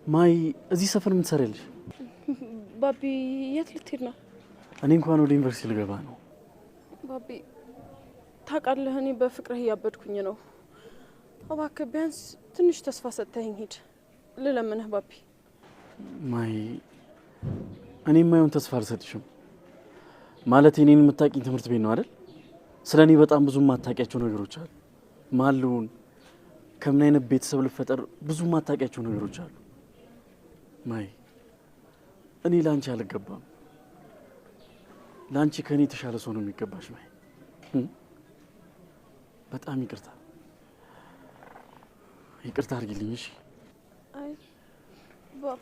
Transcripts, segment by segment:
ማይ እዚህ ሰፈር ምን ትሰሪያለሽ? ባቢ የት ልትሄድ ነው? እኔ እንኳን ወደ ዩኒቨርሲቲ ልገባ ነው። ባቢ ታውቃለህ፣ እኔ በፍቅርህ እያበድኩኝ ነው። እባክህ ቢያንስ ትንሽ ተስፋ ሰጥተኸኝ ሂድ ልለምንህ ባቢ። ማይ እኔ የማይሆን ተስፋ አልሰጥሽም። ማለት እኔን የምታውቂኝ ትምህርት ቤት ነው አይደል? ስለኔ በጣም ብዙ የማታውቂያቸው ነገሮች አሉ። ማሉን ከምን አይነት ቤተሰብ ልፈጠር ብዙ የማታውቂያቸው ነገሮች አሉ። ማይ እኔ ላንቺ አልገባም። ላንቺ ከኔ የተሻለ ሰው ነው የሚገባሽ። ማይ በጣም ይቅርታ አድርጊልኝ እሺ? አይ ባቢ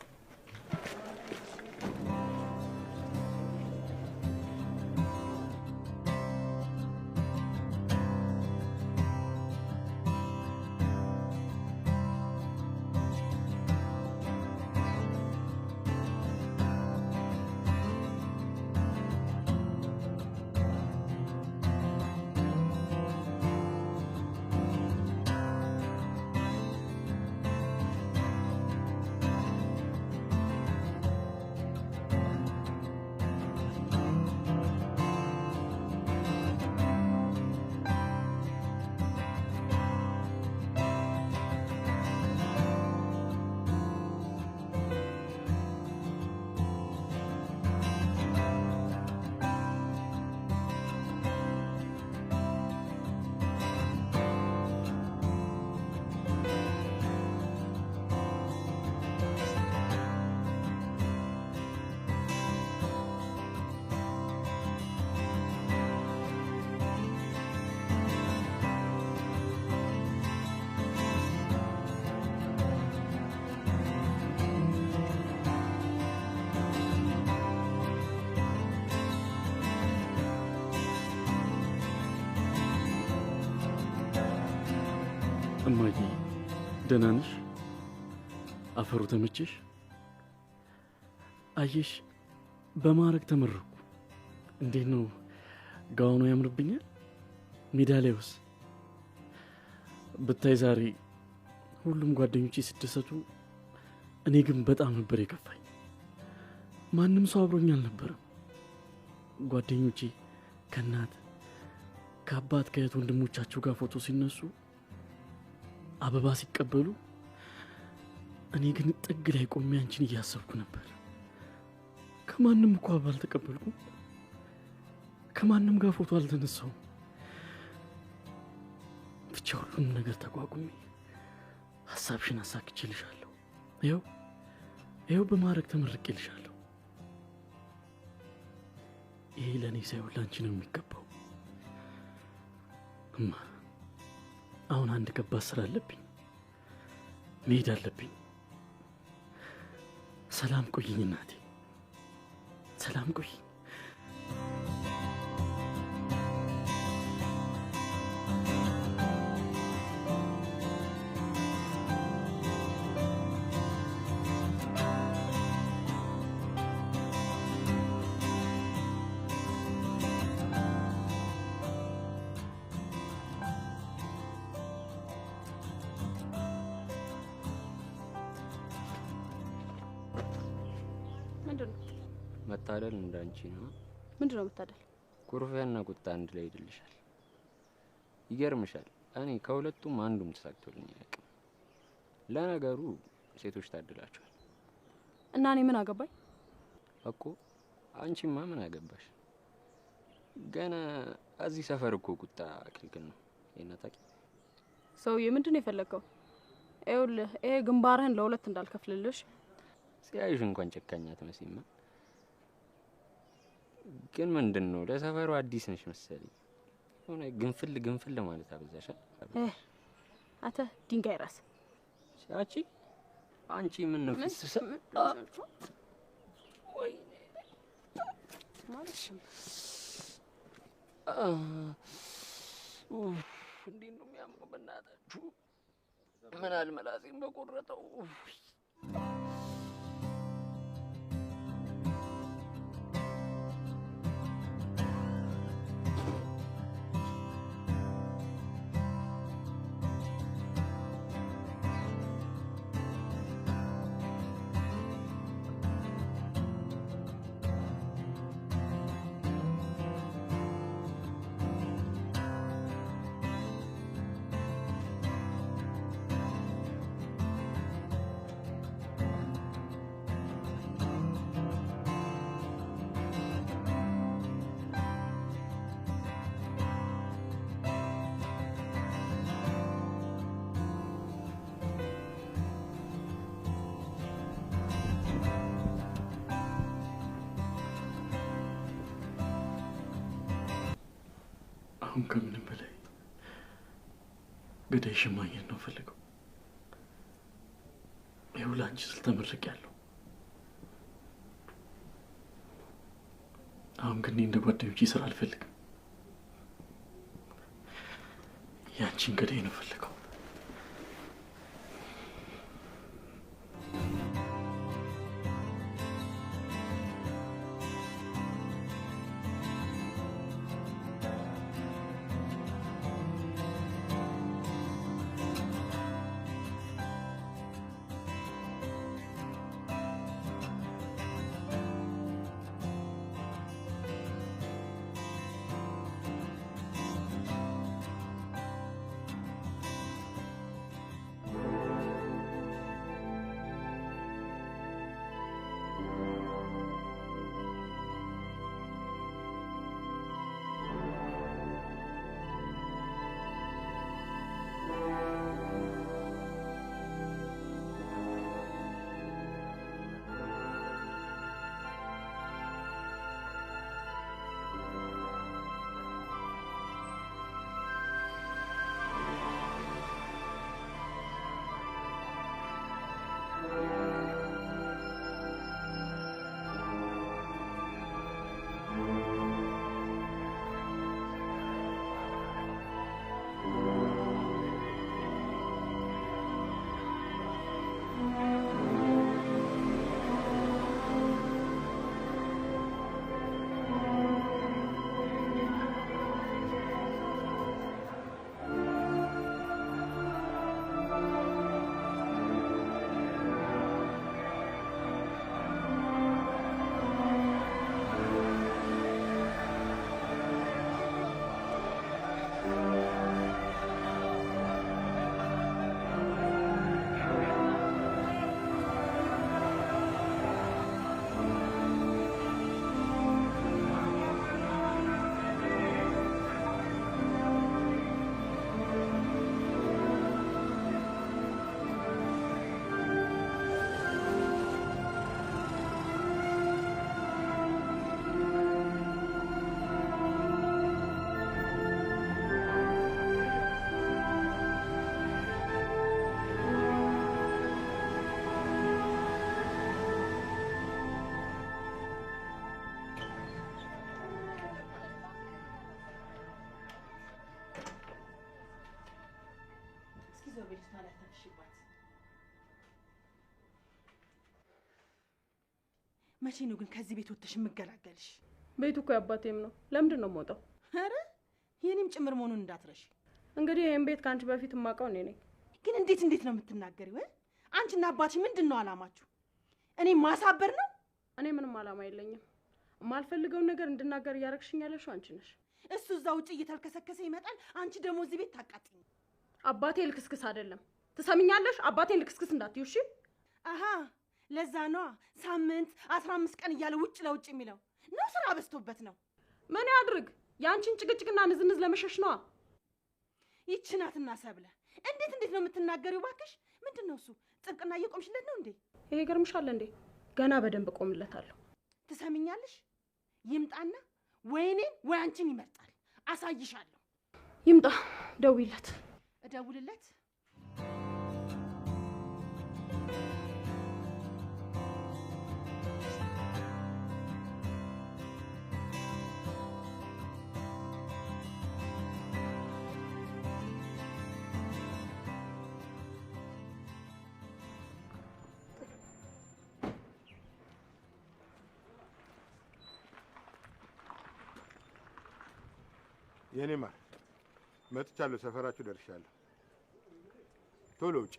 እማዬ ደህና ነሽ? አፈሩ ተመቸሽ? አየሽ በማዕረግ ተመረኩ። እንዴት ነው ጋውኑ ያምርብኛል? ሜዳሊያውስ ብታይ ዛሬ ሁሉም ጓደኞቼ ሲደሰቱ፣ እኔ ግን በጣም ነበር የከፋኝ። ማንም ሰው አብሮኝ አልነበረም። ጓደኞቼ ከእናት ከአባት ከእህት ወንድሞቻቸው ጋር ፎቶ ሲነሱ፣ አበባ ሲቀበሉ፣ እኔ ግን ጥግ ላይ ቆሜ አንቺን እያሰብኩ ነበር። ከማንም እኮ አበባ አልተቀበልኩም። ከማንም ጋር ፎቶ አልተነሳውም። ብቻ ሁሉንም ነገር ተቋቁሜ ሀሳብሽን አሳክቼልሻለሁ። ይኸው በማዕረግ ተመርቄልሻለሁ። ይሄ ለእኔ ሳይሆን ላንቺ ነው የሚገባው። እማ አሁን አንድ ከባድ ስራ አለብኝ፣ መሄድ አለብኝ። ሰላም ቆይኝ እናቴ፣ ሰላም ቆይኝ። መታደል እንዳንቺ ነው። ምንድነው መታደል? ኩርፊያና ቁጣ አንድ ላይ ይደልሻል። ይገርምሻል፣ እኔ ከሁለቱም አንዱም ተሳክቶልኝ አያውቅም። ለነገሩ ሴቶች ታድላቸዋል። እና እኔ ምን አገባኝ እኮ? አንቺማ ምን አገባሽ? ገና እዚህ ሰፈር እኮ ቁጣ ክልክል ነው። የናታቂ ሰውዬ ምንድነው የፈለከው? ይኸውልህ ይሄ ግንባርህን ለሁለት እንዳልከፍልልሽ። ሲያይሽ እንኳን ጨካኝ አትመስይም። ግን ምንድነው ለሰፈሩ አዲስ ነሽ መሰለኝ። ሆነ ግንፍል ማለት አበዛሻል። አተ ድንጋይ ራስ ሲያቺ አንቺ ምን ነው ፍስሰ ወይ ማለት እንዴት ነው የሚያምረው በእናታችሁ። ምን አልመላሴም በቆረጠው። አሁን ከምንም በላይ ገዳይሽን ማግኘት ነው ፈልገው። ይኸው ለአንቺ ስል ተመርቄያለሁ። አሁን ግን እንደ ጓደኞቼ ስራ አልፈልግም። ያንቺን ገዳይ ነው ፈልገው። መቼ ነው ግን ከዚህ ቤት ወጥተሽ የምገላገልሽ? ቤቱ እኮ ያባቴም ነው። ለምንድን ነው የምወጣው? አረ የኔም ጭምር መሆኑን እንዳትረሽ። እንግዲህ ይሄን ቤት ካንቺ በፊት የማውቀው እኔ ነኝ። ግን እንዴት ነው የምትናገሪው? አንቺና አባትሽ ምንድን ነው አላማችሁ? እኔ ማሳበር ነው? እኔ ምንም አላማ የለኝም። የማልፈልገውን ነገር እንድናገር እያረግሽኝ ያለሽው አንቺ ነሽ። እሱ እዛ ውጭ እየተልከሰከሰ ይመጣል፣ አንቺ ደግሞ እዚህ ቤት ታቃጥኝ። አባቴ ልክስክስ አይደለም። ትሰሚኛለሽ? አባቴን ልክስክስ እንዳትዪው እሺ? አሃ ለዛ ነው ሳምንት 15 ቀን እያለ ውጭ ለውጭ የሚለው ነው። ስራ በዝቶበት ነው። ምን ያድርግ? ያንቺን ጭቅጭቅና ንዝንዝ ለመሸሽ ነው። ይችናትና ሰብለ እንዴት ነው የምትናገሪው? ባክሽ ምንድነው እሱ? ጥብቅና እየቆምሽለት ነው እንዴ? ይሄ ገርምሻል እንዴ? ገና በደንብ ቆምለታለሁ። ትሰሚኛለሽ? ይምጣና ወይኔ ወይ አንቺን ይመርጣል። አሳይሻለሁ። ይምጣ። ደውይለት። እደውልለት? የኔ ማር መጥቻለሁ። ሰፈራችሁ ደርሻለሁ። ቶሎ ውጪ።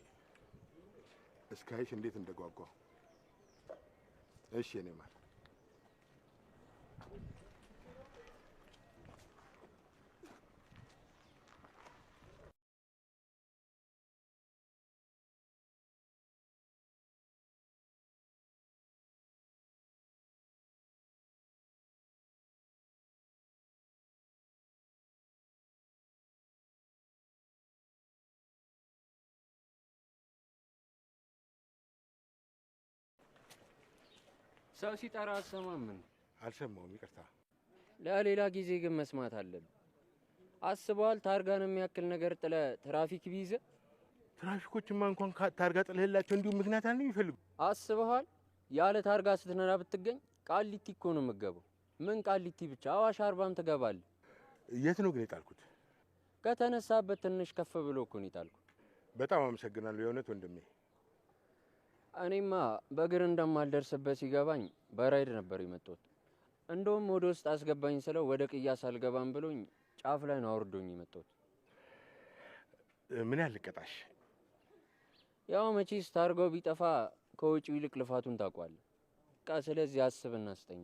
እስካይሽ እንዴት እንደጓጓው። እሺ የኔ ማር። ሰው ሲጠራ አሰማም። ምን አልሰማውም፣ ይቅርታ። ለሌላ ጊዜ ግን መስማት አለብን። አስበዋል? ታርጋን የሚያክል ነገር ጥለ ትራፊክ ቢይዘ ትራፊኮችማ እንኳን ታርጋ ጥለህላቸው እንዲሁ ምክንያት አለ የሚፈልጉ አስበዋል? ያለ ታርጋ ስትነዳ ብትገኝ ቃሊቲ እኮ ነው የምትገባው። ምን ቃሊቲ ብቻ አዋሽ አርባም ትገባለህ። የት ነው ግን የጣልኩት? ከተነሳበት ትንሽ ከፍ ብሎ እኮ ነው የጣልኩት። በጣም አመሰግናለሁ የእውነት ወንድሜ። እኔማ በእግር እንደማልደርስበት ሲገባኝ በራይድ ነበር የመጣሁት። እንደውም ወደ ውስጥ አስገባኝ ስለው ወደ ቅያስ አልገባም ብሎኝ ጫፍ ላይ ነው አውርዶኝ የመጣሁት። ምን ያህል ልቀጣሽ? ያው መቼስ ታርጋው ቢጠፋ ከውጪው ይልቅ ልፋቱን ታውቋለህ። በቃ ስለዚህ አስብና ስጠኝ።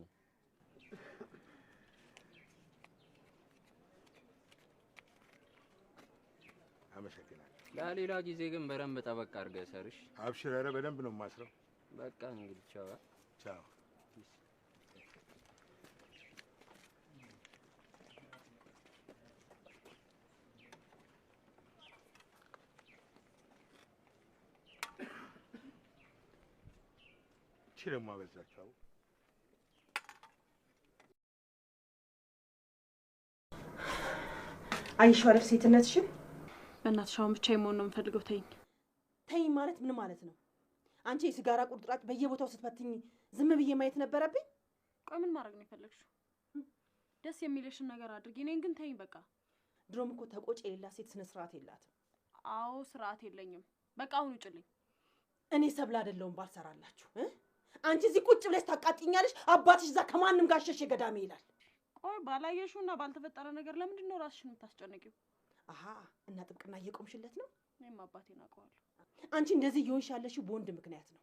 አመሰግናለሁ። ለሌላ ጊዜ ግን በደንብ ጠበቅ አድርገህ ሰርሽ። አብሽር፣ ኧረ በደንብ ነው የማስረው። በቃ እንግዲህ ቻው። ቻው። ደግሞ አበዛቸው። አይሻው አይደል ሴትነትሽን? በእናትሽ አሁን ብቻዬን መሆን ነው የምፈልገው። ተይኝ። ተይኝ ማለት ምን ማለት ነው? አንቺ የሲጋራ ቁርጥራጭ በየቦታው ስትፈትኝ ዝም ብዬ ማየት ነበረብኝ? ቆይ ምን ማድረግ ነው የፈለግሽው? ደስ የሚልሽን ነገር አድርጊ። እኔን ግን ተይኝ በቃ። ድሮም እኮ ተቆጭ የሌላት ሴት ስነ ስርዓት የላትም። አዎ ስርዓት የለኝም። በቃ አሁን ውጭልኝ። እኔ ሰብለ አይደለሁም ባልሰራላችሁ። አንቺ እዚህ ቁጭ ብለሽ ታቃጥኛለሽ። አባትሽ እዛ ከማንም ጋር ሸሽ ገዳሜ ይላል። ቆይ ባላየሽውና ባልተፈጠረ ነገር ለምንድን ነው ራስሽን የምታስጨንቂው? አሃ እና ጥብቅና እየቆምሽለት ነው? እኔም አባቴን አውቀዋለሁ። አንቺ እንደዚህ እየሆንሽ ያለሽው በወንድ ምክንያት ነው።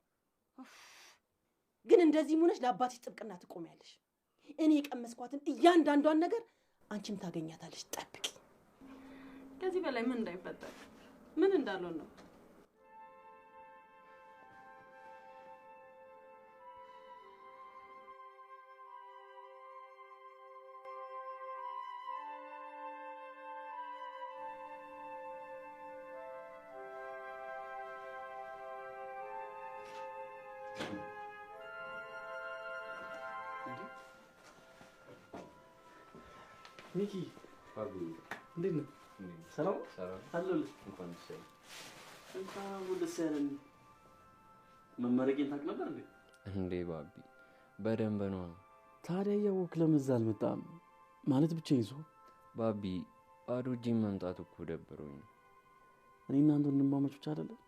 ግን እንደዚህ ሆነሽ ለአባትሽ ጥብቅና ትቆሚያለሽ። እኔ የቀመስኳትን እያንዳንዷን ነገር አንቺም ታገኛታለሽ። ጠብቂ። ከዚህ በላይ ምን እንዳይፈጠር ምን እንዳልሆን ነው። ሚኪ ባቢ እንዴት ነህ? ሰላም አለሁልህ። እንኳን ደስ ያለህ። እንኳን ደስ ያለህ። መመረቄን ታውቅ ነበር እንዴ? እንዴ ባቢ በደንብ ነው። ታዲያ እያወቅህ ለምን እዛ አልመጣም? ማለት ብቻ ይዞ ባቢ ባዶ እጄን መምጣት እኮ ደብሮኝ። እኔ እናንተ ወንድማማቾች አይደለም?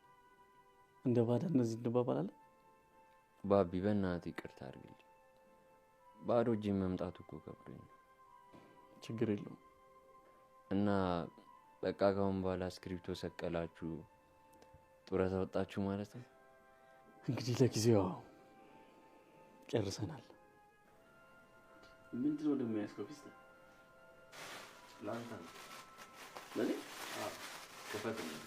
እንደ ባዳ እነዚህ እንባባላለን። ባቢ በእናትህ ይቅርታ አድርግልኝ። ባዶ እጄን መምጣት እኮ ከብዶኝ። ችግር የለውም። እና በቃ ካሁን በኋላ ስክሪፕቶ ሰቀላችሁ ጡረታ ወጣችሁ ማለት ነው? እንግዲህ ለጊዜው ጨርሰናል። ምንድነው ደግሞ ያስከው ፊስታ? ላንተ ነው። ለኔ? አዎ ከፈት ነው።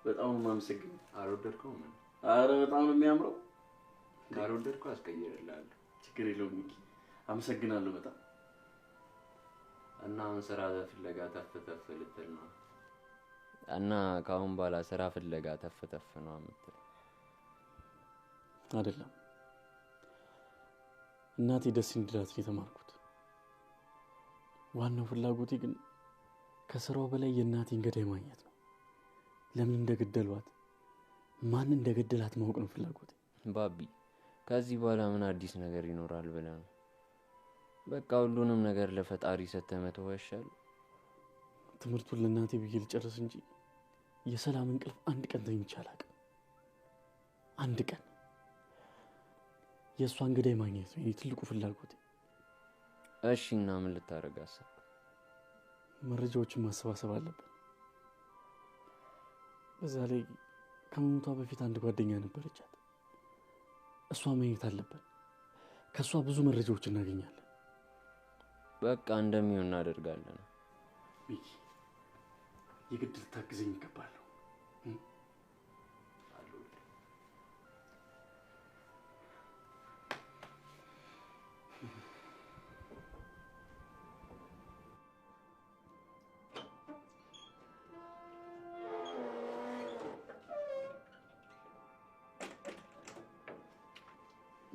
በጣም ማመሰግን። አልወደድከውም? አረ በጣም ነው የሚያምረው። ካልወደድከው አስቀይርልሃለሁ። ችግር የለውም ሚኪ፣ አመሰግናለሁ በጣም። እና አሁን ስራ ፍለጋ ተፍ ልትል ነው? እና ካሁን በኋላ ስራ ፍለጋ ተፍ ነው የምትል? አይደለም፣ እናቴ ደስ እንዲላት ነው የተማርኩት። ዋናው ፍላጎቴ ግን ከስራው በላይ የእናቴን ገዳይ ማግኘት ነው። ለምን እንደገደሏት ማን እንደገደላት ማወቅ ነው ፍላጎቴ። ባቢ ከዚህ በኋላ ምን አዲስ ነገር ይኖራል ብለህ ነው? በቃ ሁሉንም ነገር ለፈጣሪ ሰጥተህ መተው ይሻላል። ትምህርቱን ለእናቴ ብዬ ልጨርስ እንጂ የሰላም እንቅልፍ አንድ ቀን ተኝቼ አላውቅም። አንድ ቀን የእሷን ገዳይ ማግኘት ነው የኔ ትልቁ ፍላጎቴ። እሺ እና ምን ልታደርግ አሰብክ? መረጃዎችን ማሰባሰብ አለብን። በዛ ላይ ከመሞቷ በፊት አንድ ጓደኛ ነበረቻት። እሷ ማግኘት አለብን። ከእሷ ብዙ መረጃዎች እናገኛለን። በቃ እንደሚሆን እናደርጋለን። ሚኪ የግድ ልታግዘኝ ይገባል።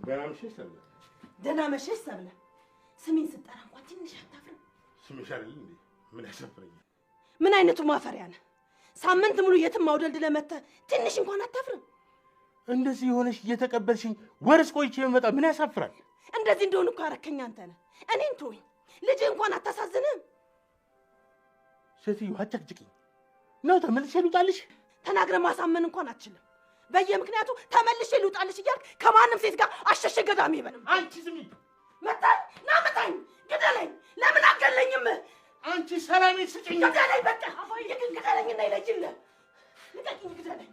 ደህና መሸሽ ሰብለ። ደህና መሸሽ ሰብለ። ስሜን ስጠራ እንኳን ትንሽ አታፍርም? ስምሽ አይደል እንዴ? ምን ያሳፍረኛል? ምን አይነቱ ማፈሪያ ነህ? ሳምንት ሙሉ የትም አውደልድለህ መጥተህ ትንሽ እንኳን አታፍርም? እንደዚህ የሆነሽ እየተቀበልሽኝ ወርስ ቆይቼ የመጣ ምን ያሳፍራል? እንደዚህ እንደሆነ እኮ ያረከኝ አንተ ነህ። እኔን ተወኝ። ልጅ እንኳን አታሳዝንም? ሴትዮ አጨቅጭቅኝ ነው። ተመልሼ ልውጣልሽ? ተናግረህ ማሳመን እንኳን አትችልም። በየምክንያቱ ተመልሼ ልውጣልሽ እያልክ ከማንም ሴት ጋር አሸሸ ገዳሚ በል። አንቺ ስሚ፣ መታኝ፣ ና መታኝ፣ ግደለኝ። ለምን አትገለኝም? አንቺ ሰላሜን ስጭኝ። ግደለኝ፣ በቃ ይህን ግደለኝና ይለጅልህ። ልቀቂኝ፣ ግደለኝ።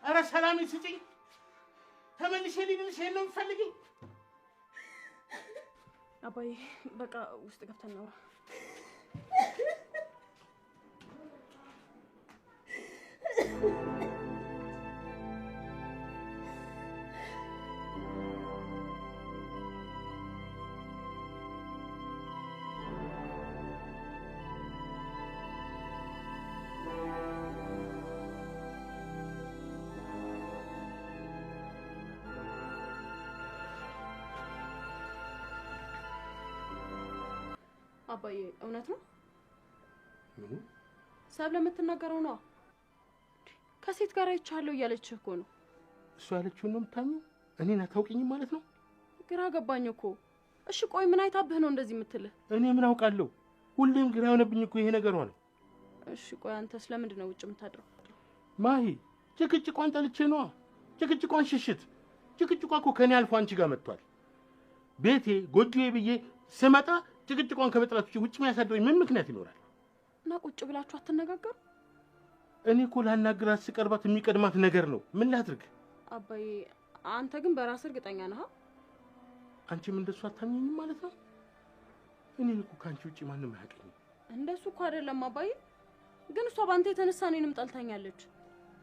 ኧረ ሰላሜን ስጭኝ። ተመልሼ ልድልሽ ነው የምትፈልጊው? አባዬ በቃ ውስጥ ገብተን ነው። አባዬ እውነት ነው? ሰብለ የምትናገረው ነው? ከሴት ጋር አይቻለሁ እያለችህ እኮ ነው። እሷ ያለችውን ነው የምታምኚው? እኔን አታውቂኝም ማለት ነው? ግራ ገባኝ እኮ። እሺ ቆይ ምን አይታብህ ነው እንደዚህ የምትልህ? እኔ ምን አውቃለሁ? ሁሌም ግራ የሆነብኝ እኮ ይሄ ነገር ሆነ። እሺ ቆይ አንተስ ለምንድን ነው ውጭ የምታድረው? ማሂ ጭቅጭቋን ጠልቼ ነዋ። ጭቅጭቋን ሽሽት። ጭቅጭቋ እኮ ከኔ አልፎ አንቺ ጋር መጥቷል። ቤቴ ጎጆዬ ብዬ ስመጣ ጭቅጭቋን ከመጥላት ውጭ የሚያሳድረኝ ምን ምክንያት ይኖራል? እና ቁጭ ብላችሁ አትነጋገሩ? እኔ እኮ ላናግራት ስቀርባት የሚቀድማት ነገር ነው። ምን ላድርግ? አባዬ አንተ ግን በራስህ እርግጠኛ ነህ? አንቺም እንደሱ አታምኚኝም ማለት ነው? እኔ እኮ ከአንቺ ውጭ ማንም አያውቀኝም። እንደሱ እኮ አይደለም አባዬ። ግን እሷ ባንተ የተነሳ እኔንም ጠልታኛለች።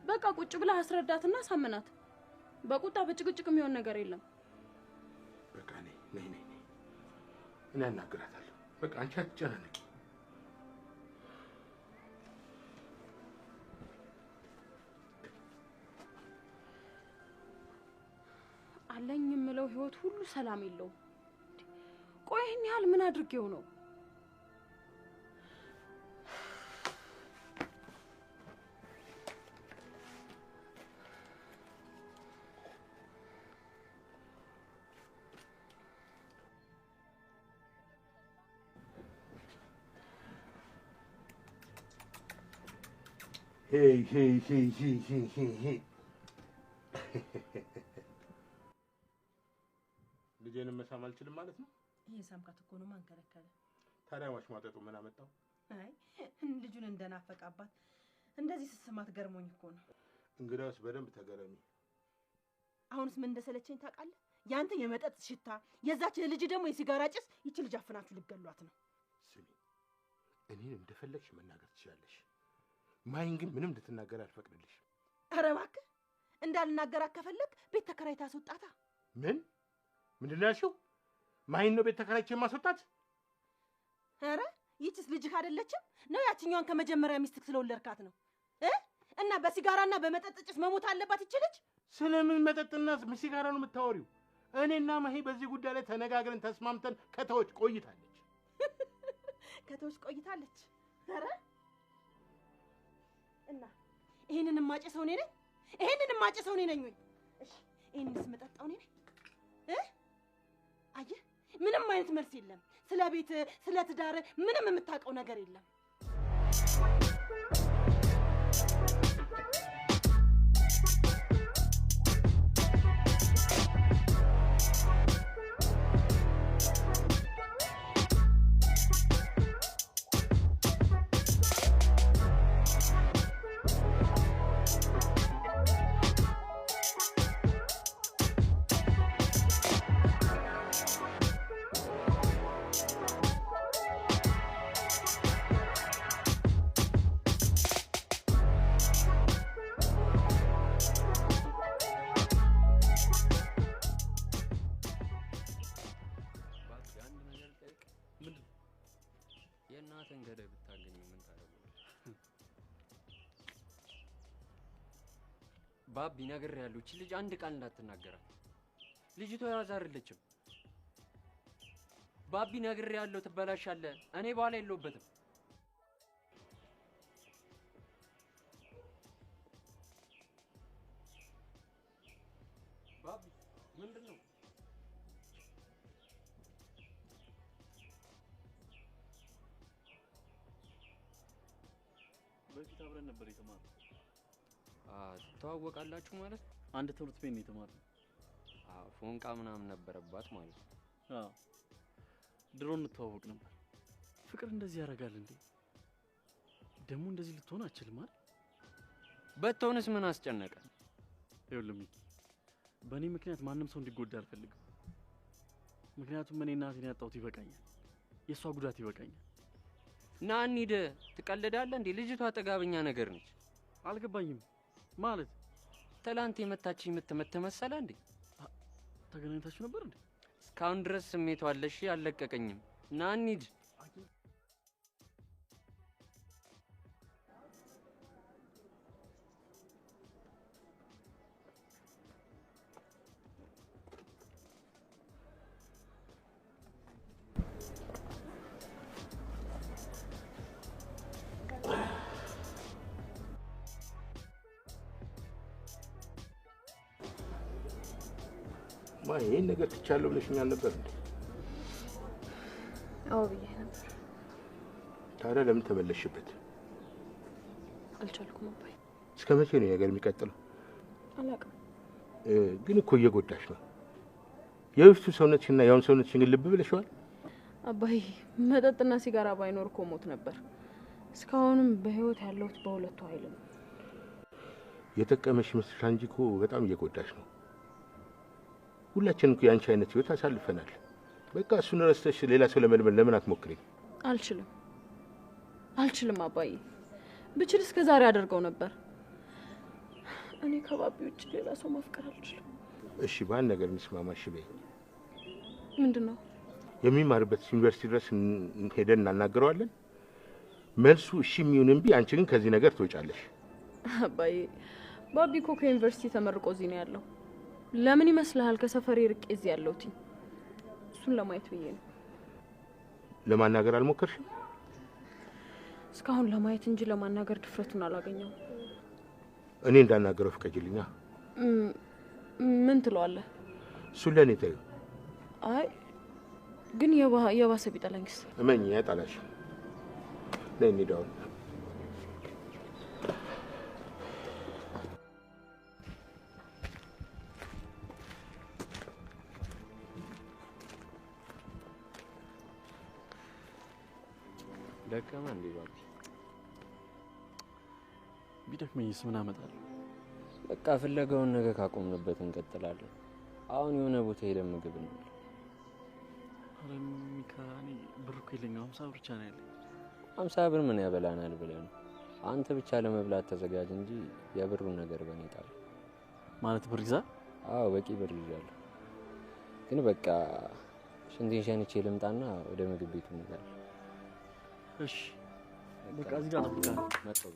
በቃ ቁጭ ብለህ አስረዳትና ሳምናት። በቁጣ በጭቅጭቅ የሚሆን ነገር የለም። በቃ ነይ እኔ አናግራታለሁ። በቃ አንቺ አትጨናነቂ። አለኝ የምለው ህይወት ሁሉ ሰላም የለውም። ቆይ ይህን ያህል ምን አድርጌው ነው? ሄይ ልጄንም መሳም አልችልም ማለት ነው? ይሄ ሳምካት እኮ ነው። ማን ከለከለ? ታዲያ ማሽሟጠጡ ምን አመጣው? አይ ልጁን እንደናፈቃባት እንደዚህ ስትስማት ገርሞኝ እኮ ነው። እንግዲያውስ በደንብ ተገረሚ። አሁንስ ምን እንደሰለቸኝ ታውቃለህ? ያንተ የመጠጥ ሽታ፣ የዛች ልጅ ደግሞ የሲጋራ ጭስ። ይቺ ልጅ አፍናችሁ ልገሏት ነው። ስሚ፣ እኔን እንደፈለግሽ መናገር ትችላለሽ። ማይን ግን ምንም እንድትናገር አልፈቅድልሽ። ኧረ እባክህ እንዳልናገራት ከፈለግ ቤት ተከራይታ አስወጣታ። ምንድን ነው ያልሽው? ማይን ነው ቤት ተከራይቼ የማስወጣት? ኧረ ይቺስ ልጅህ አይደለችም ነው? ያችኛዋን ከመጀመሪያ ሚስትክ ስለወለድካት ነው እና በሲጋራና በመጠጥ ጭስ መሞት አለባት ይቺ ልጅ? ስለምን መጠጥና ሲጋራ ነው የምታወሪው? እኔና ማሂ በዚህ ጉዳይ ላይ ተነጋግረን ተስማምተን ከተወች ቆይታለች። ከተወች ቆይታለች? ኧረ እና ይሄንን ማጨሰው እኔ ነኝ? ይሄንን ማጨሰው እኔ ነኝ ወይ? እሺ ይሄንንስ መጠጣው እኔ ነኝ? አየህ ምንም አይነት መልስ የለም። ስለ ቤት ስለ ትዳር ምንም የምታውቀው ነገር የለም። የእናትን ገዳይ ብታገኝ ምን ታደርጋለህ? ባቢ ነግሬሃለሁ። እቺ ልጅ አንድ ቃል እንዳትናገራት። ልጅቷ ያዝ አይደለችም። ባቢ ነግሬሃለሁ፣ ትበላሻለህ። እኔ በኋላ የለሁበትም። ባቢ ምንድን ነው? በፊት አብረን ነበር የተማርነው። ትተዋወቃላችሁ ማለት? አንድ ትምህርት ቤት ነው የተማርነው። ፎንቃ ምናምን ነበረባት ማለት ነው። ድሮ እንተዋወቅ ነበር። ፍቅር እንደዚህ ያደርጋል እንዴ? ደግሞ እንደዚህ ልትሆን አትችልም አይደል? በትሆንስ ምን አስጨነቀ? ይኸውልህ ሚኪ፣ በእኔ ምክንያት ማንም ሰው እንዲጎዳ አልፈልግም። ምክንያቱም እኔ እናቴን ያጣሁት ይበቃኛል። የእሷ ጉዳት ይበቃኛል። ና እንሂድ። ትቀልዳለህ እንዴ? ልጅቷ ጥጋበኛ ነገር ነች። አልገባኝም ማለት ትላንት የመታችኝ የምትመት መሰለ እንዴ? ተገናኝታችሁ ነበር እንዴ? እስካሁን ድረስ ስሜቷ አለሽ፣ አልለቀቀኝም። ና እንሂድ። ይሄን ነገር ትቻለሁ ብለሽኛል ነበር እንዴ? አዎ ብዬ ነበር። ታዲያ ለምን ተመለሽበት? አልቻልኩም አባዬ። እስከ መቼ ነው ነገር የሚቀጥለው? አላውቅም። ግን እኮ እየጎዳሽ ነው። የበፊቱ ሰውነትሽና ያሁን ሰውነትሽን ልብ ብለሽዋል? አባዬ መጠጥና ሲጋራ ባይኖር እኮ ሞት ነበር። እስካሁንም በህይወት ያለሁት በሁለቱ ኃይል ነው። የጠቀመሽ መስሎሻል እንጂ እኮ በጣም እየጎዳሽ ነው። ሁላችንም እኮ ያንቺ አይነት ህይወት አሳልፈናል። በቃ እሱን ረስተሽ ሌላ ሰው ለመልመድ ለምን አትሞክሪም? አልችልም አባዬ። ብችል እስከ ዛሬ አደርገው ነበር። እኔ ከባቢ ውጭ ሌላ ሰው ማፍቀር አልችልም። እሺ በአንድ ነገር እንስማማሽ በይ። ምንድን ነው? የሚማርበት ዩኒቨርሲቲ ድረስ ሄደን እናናግረዋለን። መልሱ እሺ የሚሆን እምቢ፣ አንቺ ግን ከዚህ ነገር ትወጫለሽ። አባዬ ባቢ እኮ ከዩኒቨርሲቲ ተመርቆ እዚህ ነው ያለው። ለምን ይመስልሃል ከሰፈሬ ርቄ እዚህ ያለሁት? እሱን ለማየት ብዬ ነው። ለማናገር አልሞከርሽም? እስካሁን ለማየት እንጂ ለማናገር ድፍረቱን አላገኘው። እኔ እንዳናገረው ፍቀጂልኛ። ምን ትለዋለህ? እሱን ለእኔ ተይው። አይ ግን የባሰ ቢጠላኝስ? እመኝ ያጣላሽ። ነይ እንሂድ አሁን። ደከመ እንዴ ባቢ? ቢደክመኝስ ምን አመጣለሁ? በቃ ፍለጋውን ነገ ካቆምንበት እንቀጥላለን። አሁን የሆነ ቦታ ሄደን ምግብ እንበል። ኧረ ሚካኒ ብር እኮ የለኝም። 50 ብር ብቻ ነው ያለኝ። 50 ብር ምን ያበላናል ብለህ ነው? አንተ ብቻ ለመብላት ተዘጋጅ እንጂ የብሩን ነገር በኔ ጣል። ማለት ብር ይዛ? አዎ በቂ ብር ይዣለሁ። ግን በቃ ሽንቴን ሸንቼ ልምጣና ወደ ምግብ ቤቱ እንሄዳለን። እሺ በቃ እዚህ ጋር ተጠብቃለሁ። መጣሁ።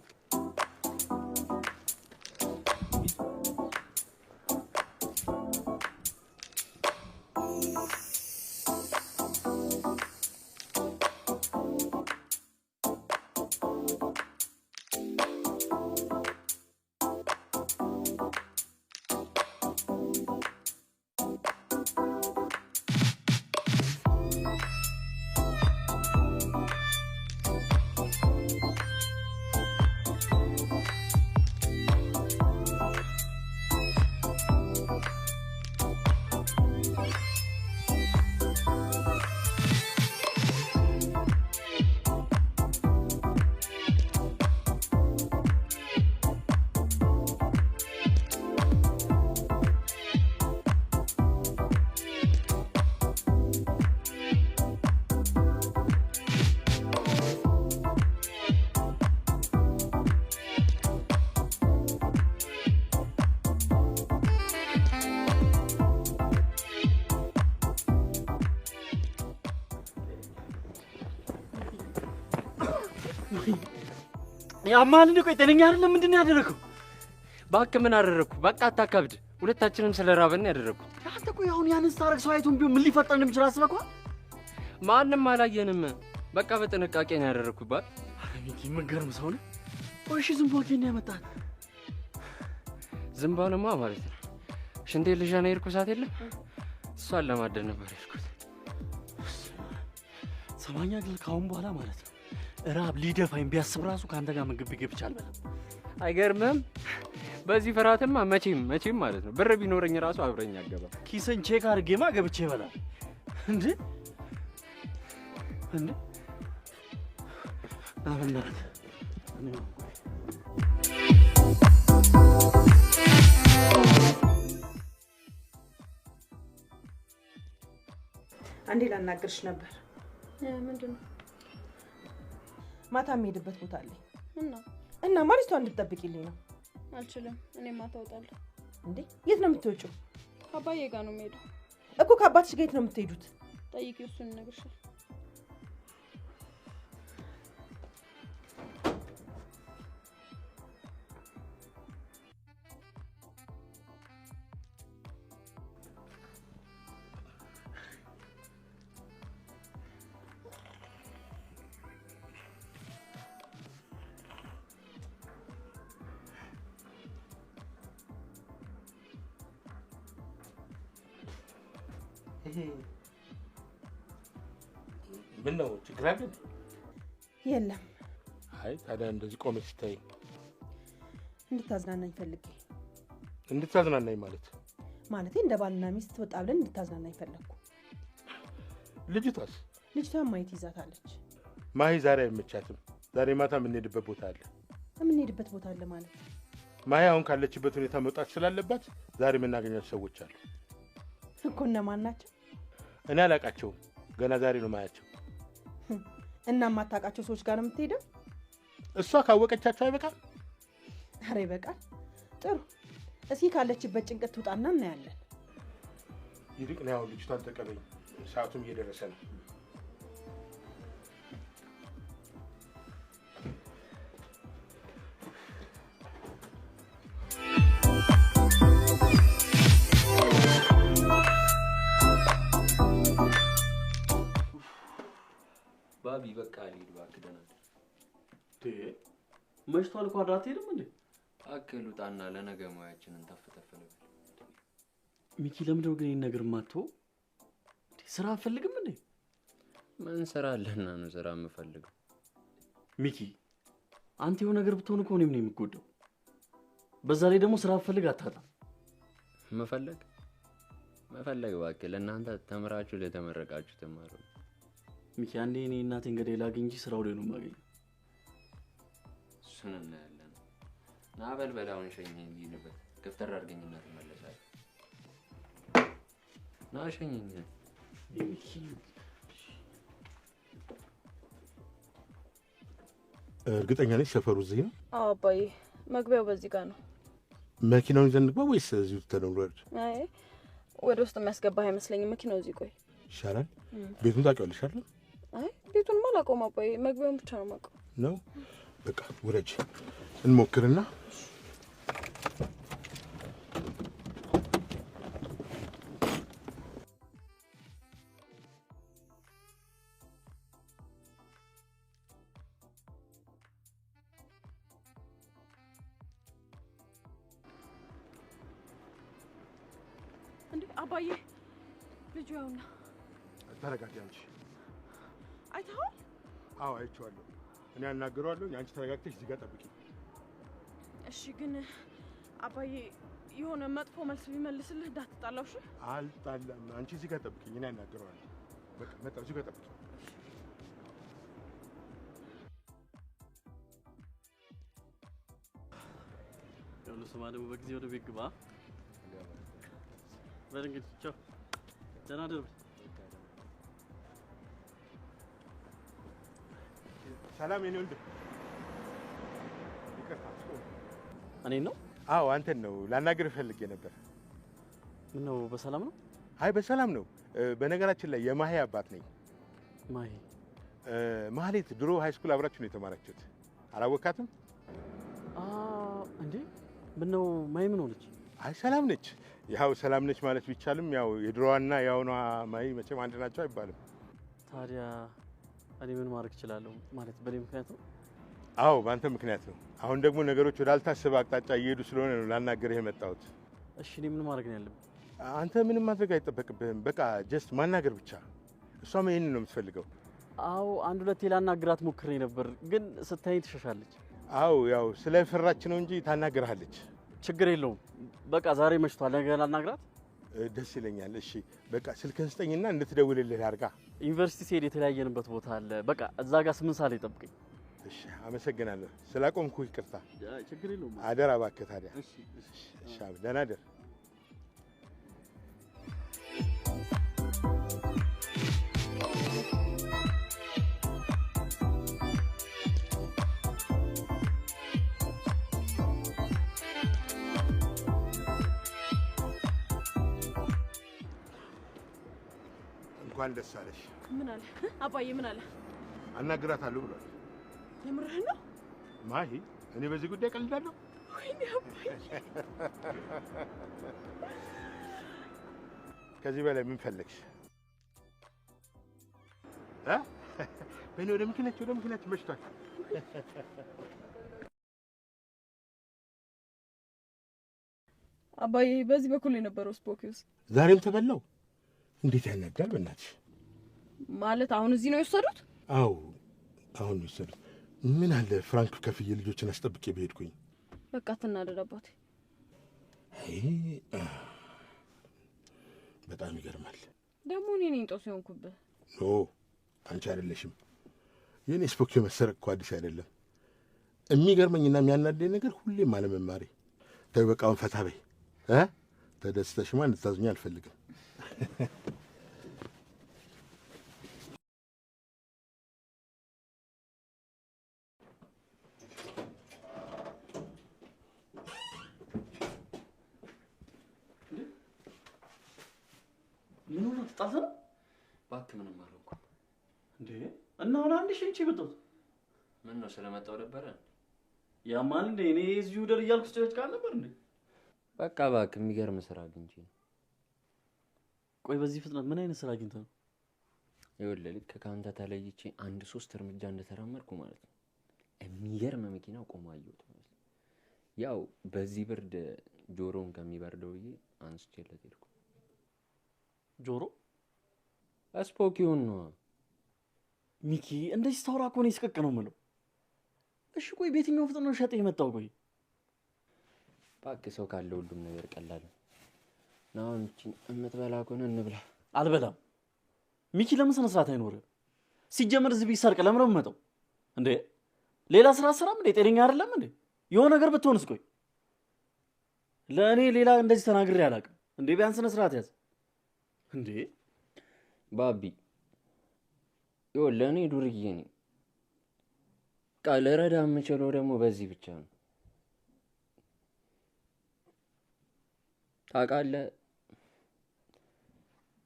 ያማል እንዴ? ቆይ ጤነኛ አይደለም። ምንድነው ያደረከው? እባክህ ምን አደረኩ? በቃ አታካብድ። ሁለታችንም ስለራበን ያደረኩት። አንተ ቆይ አሁን ያንን ስታረግ ሰው አይቶን ቢሆን ምን ሊፈጠር እንደሚችል አስበከዋል? ማንም አላየንም። በቃ በጥንቃቄ ነው ያደረኩባት። ሚኪ የምትገርም ሰው ነህ። እሺ ዝንቧ ከእኔ ያመጣል? ዝንቧንማ ማለት ነው ሽንቴ ልዣና የሄድኩት የለም እሷን ለማደን ነበር የሄድኩት። ሰማኛ ግን ካሁን በኋላ ማለት ነው ራብ ሊደፋኝ ቢያስብ ራሱ ከአንተ ጋር ምግብ ቢገብ ይቻላል። አይገርምም? በዚህ ፍርሃትማ መቼም ማለት ነው ብር ቢኖረኝ ራሱ አብረኝ አገባ። ኪስን ቼክ አድርጌማ ገብቼ ይበላል እንዴ አብናት አንዴ ላናግርሽ ነበር። ምንድን ነው? ማታ የምሄድበት ቦታ አለኝ እና ማሪቷ እንድትጠብቂልኝ ነው። አልችልም። እኔ ማታ እወጣለሁ። እንዴ የት ነው የምትወጪው? አባዬ ጋር ነው የምሄደው። እኮ ከአባትሽ ጋር የት ነው የምትሄዱት? ጠይቂው፣ እሱን እነግርሻለሁ። ምን ነው ችግር አለ? የለም። አይ ታዲያ እንደዚህ ቆመሽ ስታይ እንድታዝናናኝ ፈልጌ። እንድታዝናናኝ ማለት እንደ ባልና ሚስት ወጣ ብለን እንድታዝናናኝ ፈለግኩ። ልጅቷስ? ልጅቷን ማየት ይዛታለች። ማሂ ዛሬ አይመቻትም። ዛሬ ማታ የምንሄድበት ቦታ አለ። የምንሄድበት ቦታ አለ ማለት? ማሂ አሁን ካለችበት ሁኔታ መውጣት ስላለባት ዛሬ የምናገኛቸው ሰዎች አሉ እኮ። እነማን ናቸው? እኔ አላውቃቸውም። ገና ዛሬ ነው ማያቸው። እና የማታውቃቸው ሰዎች ጋር ነው የምትሄደው? እሷ ካወቀቻቸው አይበቃም? ኧረ ይበቃል። ጥሩ፣ እስኪ ካለችበት ጭንቀት ትውጣና እናያለን። ይልቅ ነው ያው ልጅቷን ተቀበኝ፣ ሰዓቱም እየደረሰ ነው። ባቢ በቃ ልሂድ እባክህ። ደህና መሽቷል እኮ አትሄድም እንዴ? አክል ውጣና ለነገ ሙያችንን ተፈተፈለ። ሚኪ ለምንድን ነው ግን ይሄን ነገር የማትተው? ስራ አትፈልግም እንዴ? ምን ስራ አለና ነው ስራ የምፈልገው? ሚኪ አንተ የሆነ ነገር ብትሆን እኮ እኔም ነው የምጎዳው። በዛ ላይ ደግሞ ስራ አትፈልግ አታጣም። መፈለግ እባክህ ለእናንተ ተምራችሁ ለተመረቃችሁ ተማሩ። ሚኪ አንዴ እኔ እናቴን ገደል ላግኝ እንጂ ስራው ላይ ነው የማገኘው። እሱን እናያለን። ና በልበላውን ሸኘኝ ልሂድበት። ገፍተር አድርገኝና ትመለሳለህ። ና ሸኘኝ። ሚኪ እርግጠኛ ነኝ ሰፈሩ እዚህ ነው? አዎ አባዬ፣ መግቢያው በዚህ ጋር ነው። መኪናውን ይዘን እንግባ ወይስ እዚሁ ተነውረድ? አይ ወደ ውስጥ የሚያስገባህ አይመስለኝም። መኪናው እዚህ ቆይ ይሻላል። ቤቱን ታውቂዋለሽ አይደል? አይ ቤቱንማ አላውቀውም አባዬ፣ መግቢያውን ብቻ ነው የማውቀው። ነው በቃ ውረጅ፣ እንሞክርና እንዴ አባዬ፣ ልጁ ያውና። ተረጋጊ አንቺ። አይተኸዋል? አዎ አይቼዋለሁ። እኔ አናግረዋለሁ። አንቺ ተረጋግተሽ እዚህ ጋር ጠብቂ። እሺ ግን አባዬ የሆነ መጥፎ መልስ ቢመልስልህ እንዳትጣላው። እሺ? አልጣላም። አንቺ እዚህ ጋር ጠብቂኝ፣ እኔ አናግረዋለሁ። በቃ መጣሁ። እዚህ ጋር ጠብቂ። ያው ለሰማ ደግሞ በጊዜ ወደ ቤት ግባ። በል እንግዲህ ቻው፣ ደህና ደር። ሰላም የኔ ወንድም። ይቅርታ። እኔን ነው? አዎ አንተን ነው ላናግርህ ፈልጌ ነበር። ምን ነው በሰላም ነው? አይ በሰላም ነው። በነገራችን ላይ የማሂ አባት ነኝ። ማሂ ማህሌት ድሮ ሃይ ስኩል አብራችሁ ነው የተማራችሁት። አላወቃትም? እንዴ ምን ነው ማሂ ምን ሆነች? አይ ሰላም ነች። ያው ሰላም ነች ማለት ቢቻልም ያው የድሮዋና ያውኗ ማይ መቼም አንድ ናቸው አይባልም። ታዲያ እኔ ምን ማድረግ እችላለሁ? ማለት በእኔ ምክንያት ነው? አዎ በአንተ ምክንያት ነው። አሁን ደግሞ ነገሮች ወዳልታሰበ አቅጣጫ እየሄዱ ስለሆነ ነው ላናገርህ የመጣሁት። እሺ እኔ ምን ማድረግ ነው ያለብኝ? አንተ ምንም ማድረግ አይጠበቅብህም። በቃ ጀስት ማናገር ብቻ። እሷም ይሄንን ነው የምትፈልገው። አዎ አንድ ሁለቴ ላናግራት ሞክሬ ነበር፣ ግን ስታይ ትሸሻለች። አዎ ያው ስለፈራች ነው እንጂ ታናግርሃለች። ችግር የለውም። በቃ ዛሬ መሽቷል፣ ነገ ላናግራት። ደስ ይለኛል። እሺ በቃ ስልክህን ስጠኝና እንድትደውልልህ አድርጋ። ዩኒቨርሲቲ ሲሄድ የተለያየንበት ቦታ አለ። በቃ እዛ ጋር 8 ሰዓት ላይ ጠብቀኝ። እሺ አመሰግናለሁ። ስላቆምኩ ይቅርታ። ችግር የለውም። አደራ እባክህ። ታዲያ እሺ እሺ ደህና ደር። እንኳን ደስ አለሽ። ምን አለ አባዬ? ምን አለ? አናግራታለሁ ብሏል። የምርህን ነው ማሂ? እኔ በዚህ ጉዳይ ቀልዳለሁ? ወይኔ አባዬ! ከዚህ በላይ ምን ፈለግሽ? በእኔ ወደ መኪናችሁ መሽቷል። አባዬ በዚህ በኩል የነበረው ስፖኪውስ ዛሬም ተበላው። እንዴት ያናዳል በእናትሽ። ማለት አሁን እዚህ ነው የወሰዱት? አዎ አሁን ነው የወሰዱት። ምን አለ ፍራንክ ከፍዬ ልጆችን አስጠብቄ በሄድኩኝ። በቃ ትናደድ አባቴ። በጣም ይገርማል። ደግሞ እኔ ነኝ ጦስ የሆንኩብህ። ኖ አንቺ አይደለሽም። የኔ ስፖኪዮ መሰረቅ እኮ አዲስ አይደለም። የሚገርመኝና የሚያናደኝ ነገር ሁሌም አለመማሬ። ተይ በቃ አሁን ፈታ በይ። ተደስተሽማ እንድታዝኝ አልፈልግም። ምን ሆነ? ተጣልተህ ነው? እባክህ ምንም አልሆንኩም። እንዴ እና አሁን አንድ ሺህ እንቺ መጣሁ። ምን ነው ስለመጣው ነበረ? ያማን እንዴ እኔ እዚሁ ደር እያልኩ ስጨጭ ቃል ነበር እንዴ? በቃ እባክህ የሚገርም ስራ አግኝቼ ነው። ቆይ በዚህ ፍጥነት ምን አይነት ስራ አግኝተህ ነው? ይኸውልህ ልክ ከአንተ ተለይቼ 1-3 እርምጃ እንደተራመድኩ ማለት ነው የሚገርም መኪና ቆሞ አየሁት ማለት ነው። ያው በዚህ ብርድ ጆሮውን ከሚበርደው ብዬ አንስቼለት ሄድኩ። ጆሮ ስፖኪውን ነው ሚኪ። እንደዚህ ታውራ እኮ ነው ይስቀቅ ነው የምለው። እሺ ቆይ በየትኛው ፍጥነት ነው ሸጠህ የመጣው? ቆይ እባክህ ሰው ካለ ሁሉም ነገር ቀላል ነው። አሁን እቺ እምትበላ ከሆነ እንብላ። አልበላም ሚኪ። ለምን ስነ ስርዓት አይኖርም? ሲጀመር እዚህ ቢሰርቅ ለምን ነው የምመጣው እንዴ? ሌላ ስራ ስራም እንዴ? ጤነኛ አይደለም እንዴ? የሆነ ነገር ብትሆንስ? ቆይ ለእኔ ሌላ እንደዚህ ተናግሬ አላውቅም እንዴ? ቢያንስ ስነ ስርዓት ያዝ እንዴ ባቢ። ይኸውልህ እኔ ዱርዬ ነኝ። በቃ ልረዳ የምችለው ደግሞ በዚህ ብቻ ነው። ታውቃለህ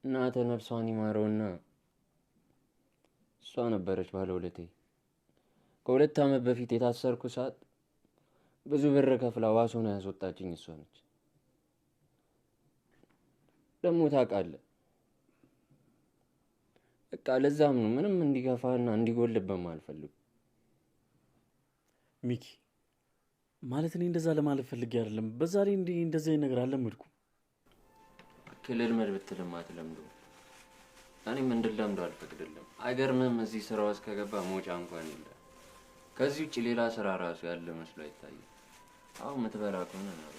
እናትህ ነፍሷን ይማረውና እሷ ነበረች ባለውለቴ። ከ2 ዓመት በፊት የታሰርኩ ሰዓት ብዙ ብር ከፍላ ዋስ ሆና ያስወጣችኝ እሷ ነች። ደግሞ ታውቃለህ በቃ ለዛም ነው ምንም እንዲገፋና እንዲጎልብም አልፈልግም። ሚኪ ማለት እኔ እንደዛ ለማለት ፈልጌ አይደለም። በዛ ላይ እንደዚህ አይነት ነገር አልለመድኩም። ክልልመድ ብትልም አትለምደውም። እኔም እንድለምደው አልፈቅድልም። አይገርምም? እዚህ ስራ ውስጥ ከገባ መውጫ እንኳን የለም። ከዚህ ውጭ ሌላ ስራ ራሱ ያለ መስሎ አይታይም። አሁን የምትበላ ከሆነ ነው።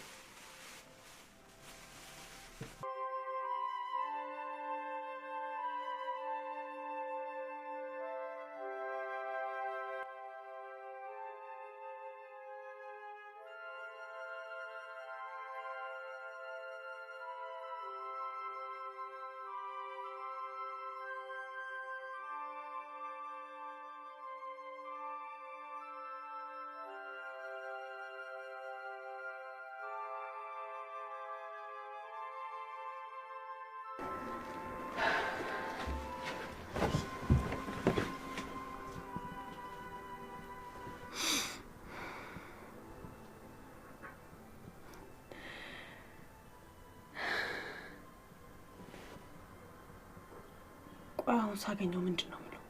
አሁን ሳገኘው ምንድን ነው የምለው?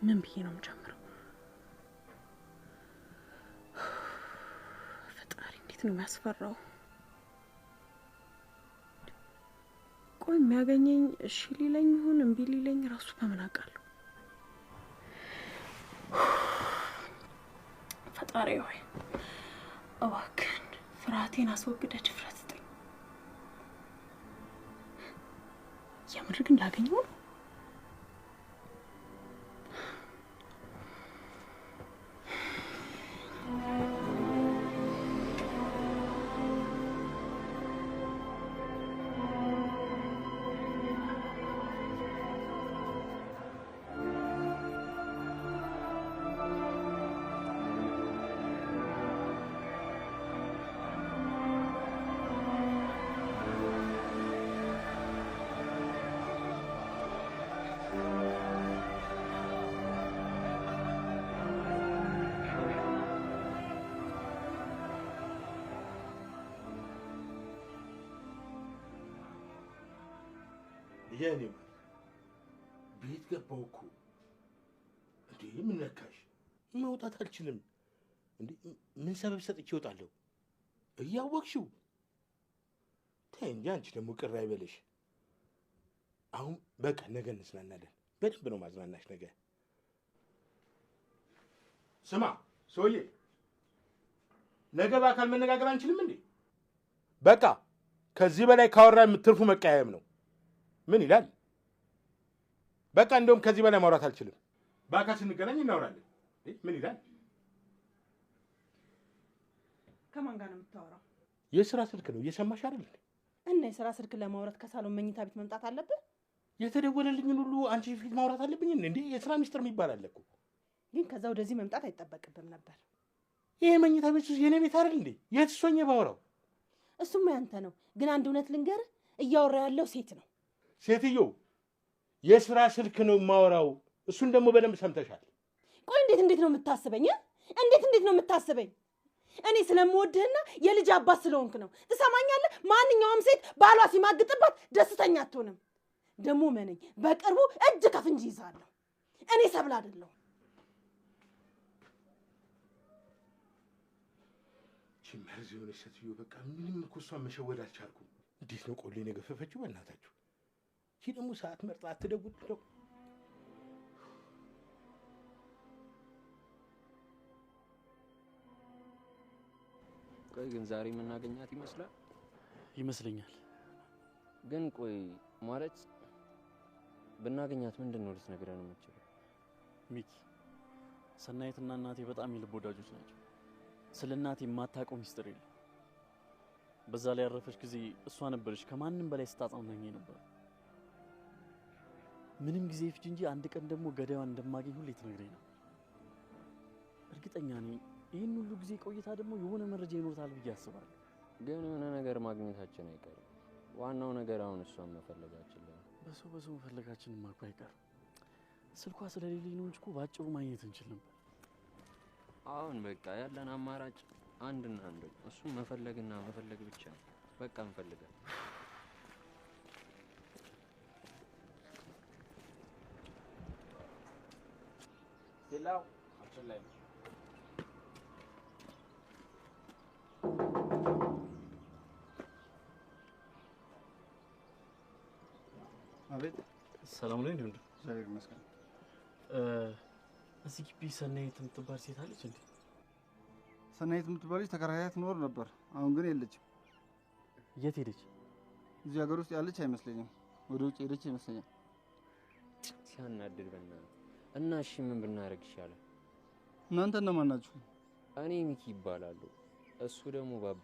ምን ብዬ ነው የምጀምረው? ፈጣሪ እንዴት ነው የሚያስፈራው! ቆይ የሚያገኘኝ እሺ ሊለኝ ይሁን እምቢ ሊለኝ ራሱ በምን አውቃለሁ? ፈጣሪ ሆይ እባክህን ፍርሃቴን አስወግደ ድፍረት ስጠኝ። የምር ግን ላገኘው ነው? የኔ ቤት ገባሁ እኮ እንዴ! ምን ነካሽ? መውጣት አልችልም እንዴ! ምን ሰበብ ሰጥቼ እወጣለሁ? እያወቅሽው ተይ እንጂ አንቺ ደግሞ ቅር አይበለሽ። አሁን በቃ ነገ እንዝናናለን። በደንብ ነው ማዝናናሽ ነገ። ስማ ሰውዬ፣ ነገ በአካል መነጋገር አንችልም እንዴ? በቃ ከዚህ በላይ ካወራ የምትርፉ መቀያየም ነው። ምን ይላል? በቃ እንደውም ከዚህ በላይ ማውራት አልችልም። በአካል ስንገናኝ እናወራለን። ምን ይላል? ከማን ጋር ነው የምታወራው? የስራ ስልክ ነው። እየሰማሽ አይደል? እና የስራ ስልክ ለማውራት ከሳሎን መኝታ ቤት መምጣት አለብህ? የተደወለልኝን ሁሉ አንቺ ፊት ማውራት አለብኝ እንዴ? የስራ ሚስጥር የሚባል አለ እኮ። ግን ከዛ ወደዚህ መምጣት አይጠበቅብም ነበር። ይሄ መኝታ ቤት ውስጥ የኔ ቤት አይደል እንዴ? የት ሶኝ ባወራው? እሱማ ያንተ ነው። ግን አንድ እውነት ልንገርህ፣ እያወራ ያለው ሴት ነው። ሴትዮ፣ የስራ ስልክ ነው የማወራው። እሱን ደግሞ በደንብ ሰምተሻል። ቆይ እንዴት ነው የምታስበኝ? እንዴት ነው የምታስበኝ? እኔ ስለምወድህና የልጅ አባት ስለሆንክ ነው። ትሰማኛለህ? ማንኛውም ሴት ባሏ ሲማግጥባት ደስተኛ አትሆንም። ደግሞ መነኝ፣ በቅርቡ እጅ ከፍንጅ ይዛለሁ። እኔ ሰብል አይደለሁ። መርዝ የሆነች ሴትዮ፣ በቃ ምንም እኮ እሷን መሸወድ አልቻልኩም። እንዴት ነው ቆሌን የገፈፈችው? በእናታችሁ ይህ ደግሞ ሰዓት መርጣ አትደውል ነው። ቆይ ግን ዛሬ የምናገኛት ይመስለኛል። ግን ቆይ ማለት ብናገኛት ምንድን ነው ልትነግረን የምትችለው? ሚኪ፣ ሰናይትና እናቴ በጣም የልብ ወዳጆች ናቸው። ስለ እናቴ የማታውቀው ሚስጥር የለም። በዛ ላይ ያረፈች ጊዜ እሷ ነበረች ከማንም በላይ ስታጽናናኝ ነበር። ምንም ጊዜ ፍጅ እንጂ አንድ ቀን ደግሞ ገዳዩን እንደማገኝ ሁሌ ትነግረኝ ነው። እርግጠኛ ነኝ ይህን ሁሉ ጊዜ ቆይታ ደግሞ የሆነ መረጃ ይኖርታል ብዬ አስባለሁ። ግን የሆነ ነገር ማግኘታችን አይቀርም። ዋናው ነገር አሁን እሷን መፈለጋችን ነው። በሰው መፈለጋችን ማቆ አይቀርም። ስልኳ ስለሌለኝ ነው እንጂ እኮ ባጭሩ ማግኘት እንችል ነበር። አሁን በቃ ያለን አማራጭ አንድና አንድ እሱም መፈለግና መፈለግ ብቻ ነው። በቃ እንፈልጋለን። ሌላው አችን ላይ ነው። አቤት። ሰላም ነው እንዴ? እግዚአብሔር ይመስገን። እዚህ ግቢ ሰናይት የምትባል ሴት አለች እንዴ? ሰናይት የምትባል ልጅ ተከራይታ ትኖር ነበር። አሁን ግን የለችም። የት ሄደች? እዚህ ሀገር ውስጥ ያለች አይመስለኝም። ወደ ውጭ ሄደች ይመስለኛል። ሲያናድድ በእናትህ። እና እሺ ምን ብናደርግ ይሻላል? እናንተ እነማን ናችሁ? እኔ ሚኪ ይባላሉ። እሱ ደግሞ ባቢ።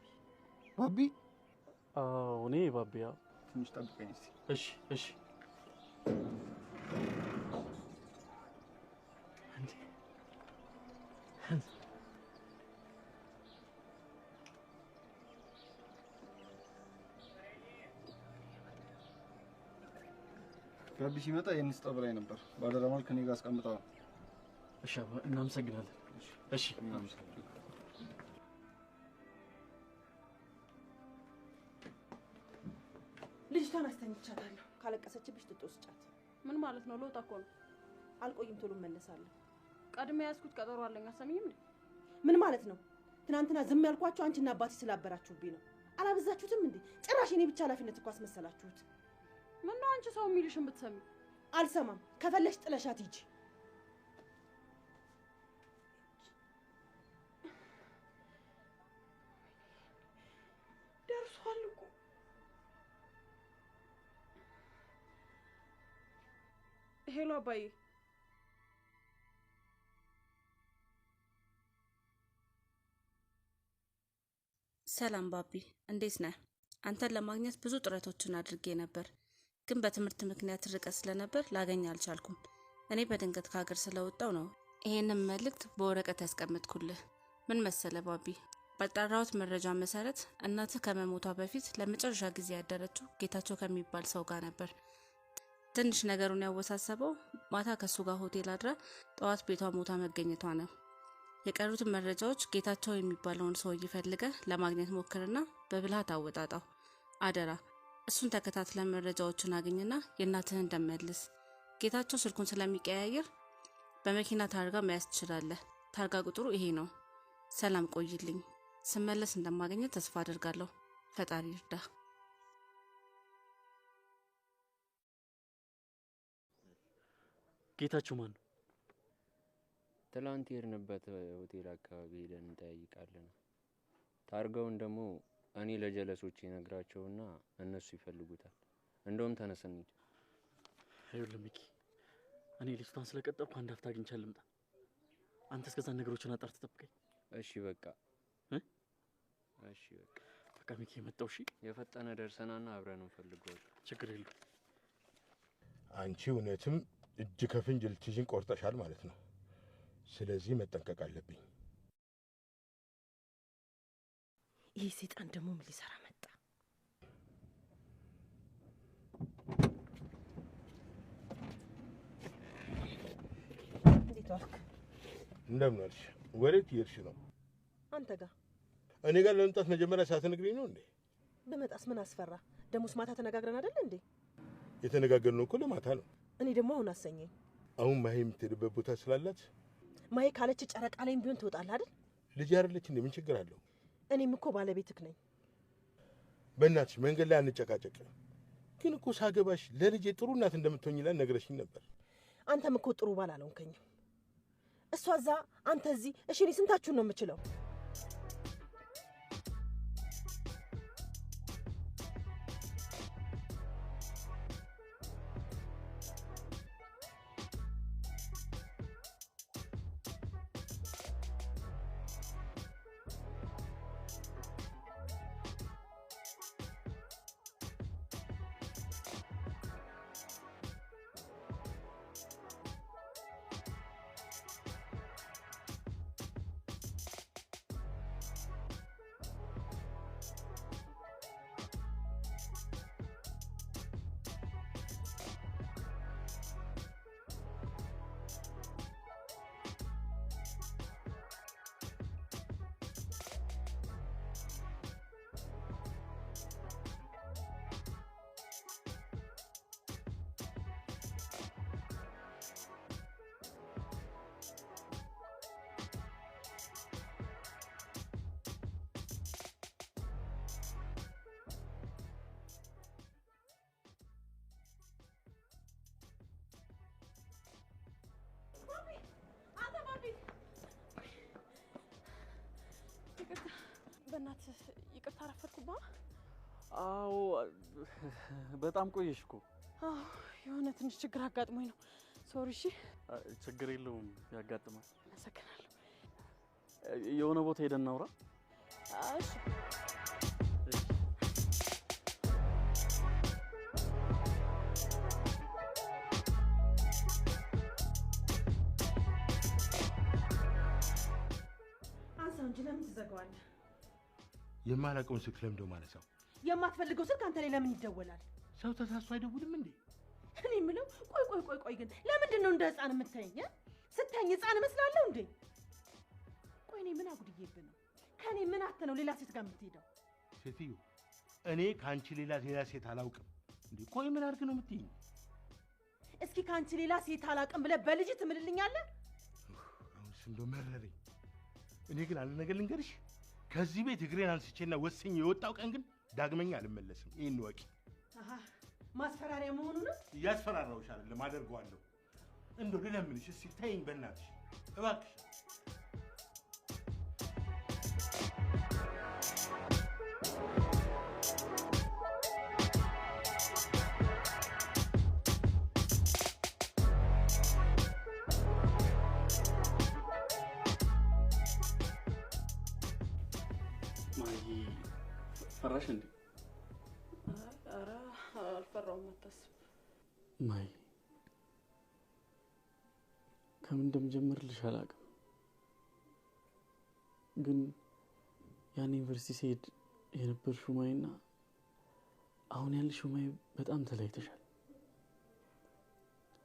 ባቢ? አዎ እኔ ባቢያ። ትንሽ ጠብቀኝ እስቲ። እሺ እሺ። ባቢ ሲመጣ ይህን ስጠው ብላኝ ነበር። ባደራ መልክ እኔ ጋር አስቀምጠዋል። እሺ እናመሰግናለን። እሺ ልጅ ልጅቷን አስተኝቻታለሁ። ካለቀሰችብሽ ጥጦ ስጫት። ምን ማለት ነው? ልወጣ እኮ ነው። አልቆይም፣ ቶሎ እመለሳለሁ። ቀድሜ ያዝኩት ቀጠሮ አለኝ። አሰሚኝም እንዴ? ምን ማለት ነው? ትናንትና ዝም ያልኳችሁ አንቺና አባትሽ ስላበራችሁብኝ ነው። አላበዛችሁትም እንዴ? ጭራሽ እኔ ብቻ ኃላፊነት እኮ አስመሰላችሁት። ምን ነው አንቺ ሰው የሚልሽን ብትሰሚ? አልሰማም። ከፈለሽ ጥለሻት ሂጂ። ደርሷል እኮ። ሄሎ አባዬ። ሰላም ባቢ፣ እንዴት ነህ? አንተን ለማግኘት ብዙ ጥረቶችን አድርጌ ነበር፣ ግን በትምህርት ምክንያት ርቀት ስለነበር ላገኝ አልቻልኩም። እኔ በድንገት ከሀገር ስለወጣው ነው ይሄንን መልእክት በወረቀት ያስቀምጥኩልህ። ምን መሰለ ባቢ፣ ባጣራሁት መረጃ መሰረት እናትህ ከመሞቷ በፊት ለመጨረሻ ጊዜ ያደረችው ጌታቸው ከሚባል ሰው ጋር ነበር። ትንሽ ነገሩን ያወሳሰበው ማታ ከሱ ጋር ሆቴል አድራ ጠዋት ቤቷ ሞታ መገኘቷ ነው። የቀሩትን መረጃዎች ጌታቸው የሚባለውን ሰው ፈልገህ ለማግኘት ሞክርና በብልሃት አወጣጣው። አደራ እሱን ተከታትለን መረጃዎችን አግኝና የእናትህን እንደመልስ። ጌታቸው ስልኩን ስለሚቀያየር በመኪና ታርጋ መያዝ ትችላለህ። ታርጋ ቁጥሩ ይሄ ነው። ሰላም ቆይልኝ። ስመለስ እንደማገኘት ተስፋ አደርጋለሁ። ፈጣሪ ይርዳ። ጌታቸው ማን ነው? ትላንት የሄድንበት ሆቴል አካባቢ ሄደን እንጠያይቃለን። ታርጋውን ደግሞ እኔ ለጀለሶች ነግራቸውና እነሱ ይፈልጉታል። እንደውም ተነስ እንሂድ። ይኸውልህ ሚኪ፣ እኔ ልጅቷን ስለቀጠርኩ አንድ አፍታ አግኝቼ ልምጣ። አንተ እስከዛ ነገሮችን አጣርተህ ጠብቀኝ። እሺ በቃ እሺ በቃ ሚኪ መጣው። እሺ የፈጠነ ደርሰናና አብረን እንፈልገዋለን። ችግር የለም። አንቺ እውነትም እጅ ከፍንጅ ልትይዥን ቆርጠሻል ማለት ነው። ስለዚህ መጠንቀቅ አለብኝ። ይህ ሰይጣን ደግሞ ምን ሊሰራ መጣ? እንዴት ዋልክ? እንደምን ዋልሽ? ወዴት እየሄድሽ ነው? አንተ ጋር። እኔ ጋር ለመምጣት መጀመሪያ ሳትነግሪኝ ነው እንዴ? በመጣስ ምን አስፈራ? ደሞስ ማታ ተነጋግረን አይደል እንዴ? የተነጋገርነው እኮ ለማታ ነው። እኔ ደግሞ አሁን አሰኘኝ። አሁን ማሄ የምትሄድበት ቦታ ስላላት ማሄ ካለች ጨረቃ ላይም ቢሆን ትወጣለህ አይደል? ልጅ አይደለች እንዴ? ምን ችግር አለው? እኔም እኮ ባለቤትህ ነኝ። በእናትሽ መንገድ ላይ አንጨቃጨቅ። ግን እኮ ሳገባሽ ለልጄ ጥሩ እናት እንደምትሆኝላት ነግረሽኝ ነበር። አንተም እኮ ጥሩ ባል አልሆንከኝም። እሷ እዛ፣ አንተ እዚህ። እሺ እኔ ስንታችሁን ነው የምችለው? በእናትህ ይቅርታ አረፈድኩባ። አዎ በጣም ቆየሽ እኮ። የሆነ ትንሽ ችግር አጋጥሞኝ ነው። ሶሪ። እሺ ችግር የለውም፣ ያጋጥማል። አመሰግናለሁ። የሆነ ቦታ ሄደን እናውራ። እሺ አንሳው እንጂ ለምን ትዘጋዋለህ? የማላውቀውን ስልክ ለምደው ማለት ነው። የማትፈልገው ስልክ አንተ ላይ ለምን ይደወላል? ሰው ተሳስቶ አይደውልም እንዴ? እኔ የምለው ቆይ ግን ለምንድን ነው እንደ ህፃን የምታየኝ? ስታየኝ ህፃን እመስላለሁ እንዴ? ቆይ እኔ ምን አጉድዬብህ ነው? ከኔ ምን አተ ነው ሌላ ሴት ጋር የምትሄደው? ሴትዮ፣ እኔ ከአንቺ ሌላ ሴት አላውቅም። እንዴ ቆይ ምን አድርግ ነው የምትይኝ? እስኪ ካንቺ ሌላ ሴት አላውቅም ብለህ በልጅ ትምልልኛለህ? አሁን እንደው መረረኝ። እኔ ግን አንድ ነገር ልንገርሽ፣ ከዚህ ቤት እግሬን አንስቼና ወስኜ የወጣው ቀን ግን ዳግመኛ አልመለስም። ይሄን ወቂ። አሃ ማስፈራሪያ መሆኑ ነው? እያስፈራራሁሽ አይደለም፣ አደርገዋለሁ። እንደው ልለምንሽ እስኪ ተይኝ በእናትሽ እባክሽ። ፈራሽ እንዴ? ኧረ አልፈራሁም፣ አታስብ። ማይ ከምን እንደምጀምርልሽ አላውቅም፣ ግን ያን ዩኒቨርሲቲ ስሄድ የነበርሽው ማይና አሁን ያለሽው ማይ በጣም ተለያይተሻል።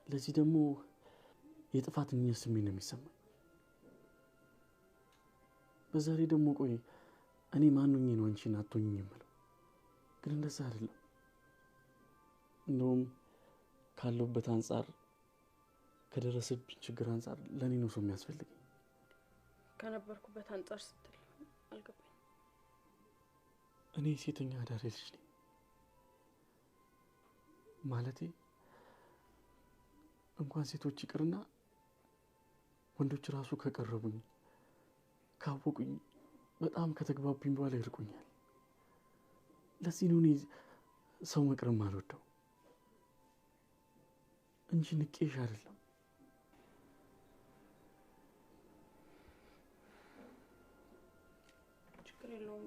ለዚህ ደግሞ የጥፋተኝነት ስሜት ነው የሚሰማኝ። በዛ ላይ ደግሞ ቆይ እኔ ማንኝ ነው አንቺን አትሆኝኝ የምለው? ግን እንደዛ አይደለም። እንደውም ካለውበት አንጻር ከደረሰብኝ ችግር አንጻር ለኔ ነው ሰው የሚያስፈልገኝ። ከነበርኩበት አንጻር ስትል አልገባኝ። እኔ ሴተኛ አዳሪ ልጅ ነኝ። ማለቴ እንኳን ሴቶች ይቅርና ወንዶች ራሱ ከቀረቡኝ ካወቁኝ በጣም ከተግባቡኝ በኋላ ይርቁኛል። ለዚህ ነው እኔ ሰው መቅረብ አልወደው እንጂ ንቄሽ አይደለም። ችግር የለውም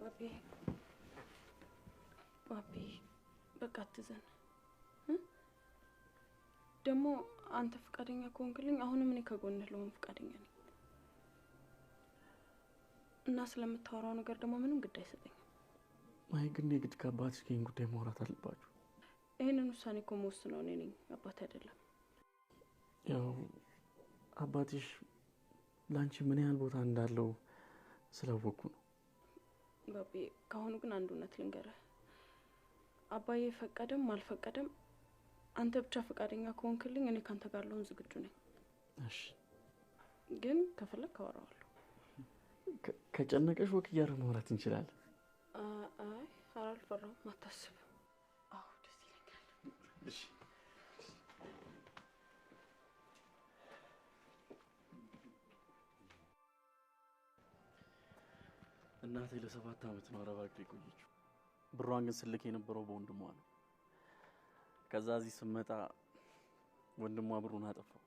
ባቢ፣ በቃ አትዘን። ደግሞ አንተ ፈቃደኛ ከሆንክልኝ አሁንም እኔ ከጎንህ ለሆን ፈቃደኛ ነኝ እና ስለምታወራው ነገር ደግሞ ምንም ግድ አይሰጠኝም። ማይ ግን የግድ ከአባትሽ ጋር ጉዳይ ማውራት አለባችሁ። ይሄንን ውሳኔ እኮ የምወስነው እኔ ነኝ፣ አባት አይደለም። ያው አባትሽ ላንቺ ምን ያህል ቦታ እንዳለው ስላወቅኩ ነው። ባቢ ከአሁኑ ግን አንድ እውነት ልንገርህ፣ አባዬ ፈቀደም አልፈቀደም አንተ ብቻ ፈቃደኛ ከሆንክልኝ እኔ ካንተ ጋር ለሆን ዝግጁ ነኝ። እሺ፣ ግን ከፈለክ አወራዋለሁ። ከጨነቀሽ ወክ እያደረግን ማውራት እንችላለን። አይ አልፈራሁም፣ አታስብ። አዎ ደስ ይለኛል። እሺ እናቴ ለ7 ዓመት ነው አረብ አገር የቆየችው። ብሯን ግን ስልክ የነበረው በወንድሟ ነው። ከዛ እዚህ ስመጣ ወንድሟ ብሩን አጠፋው።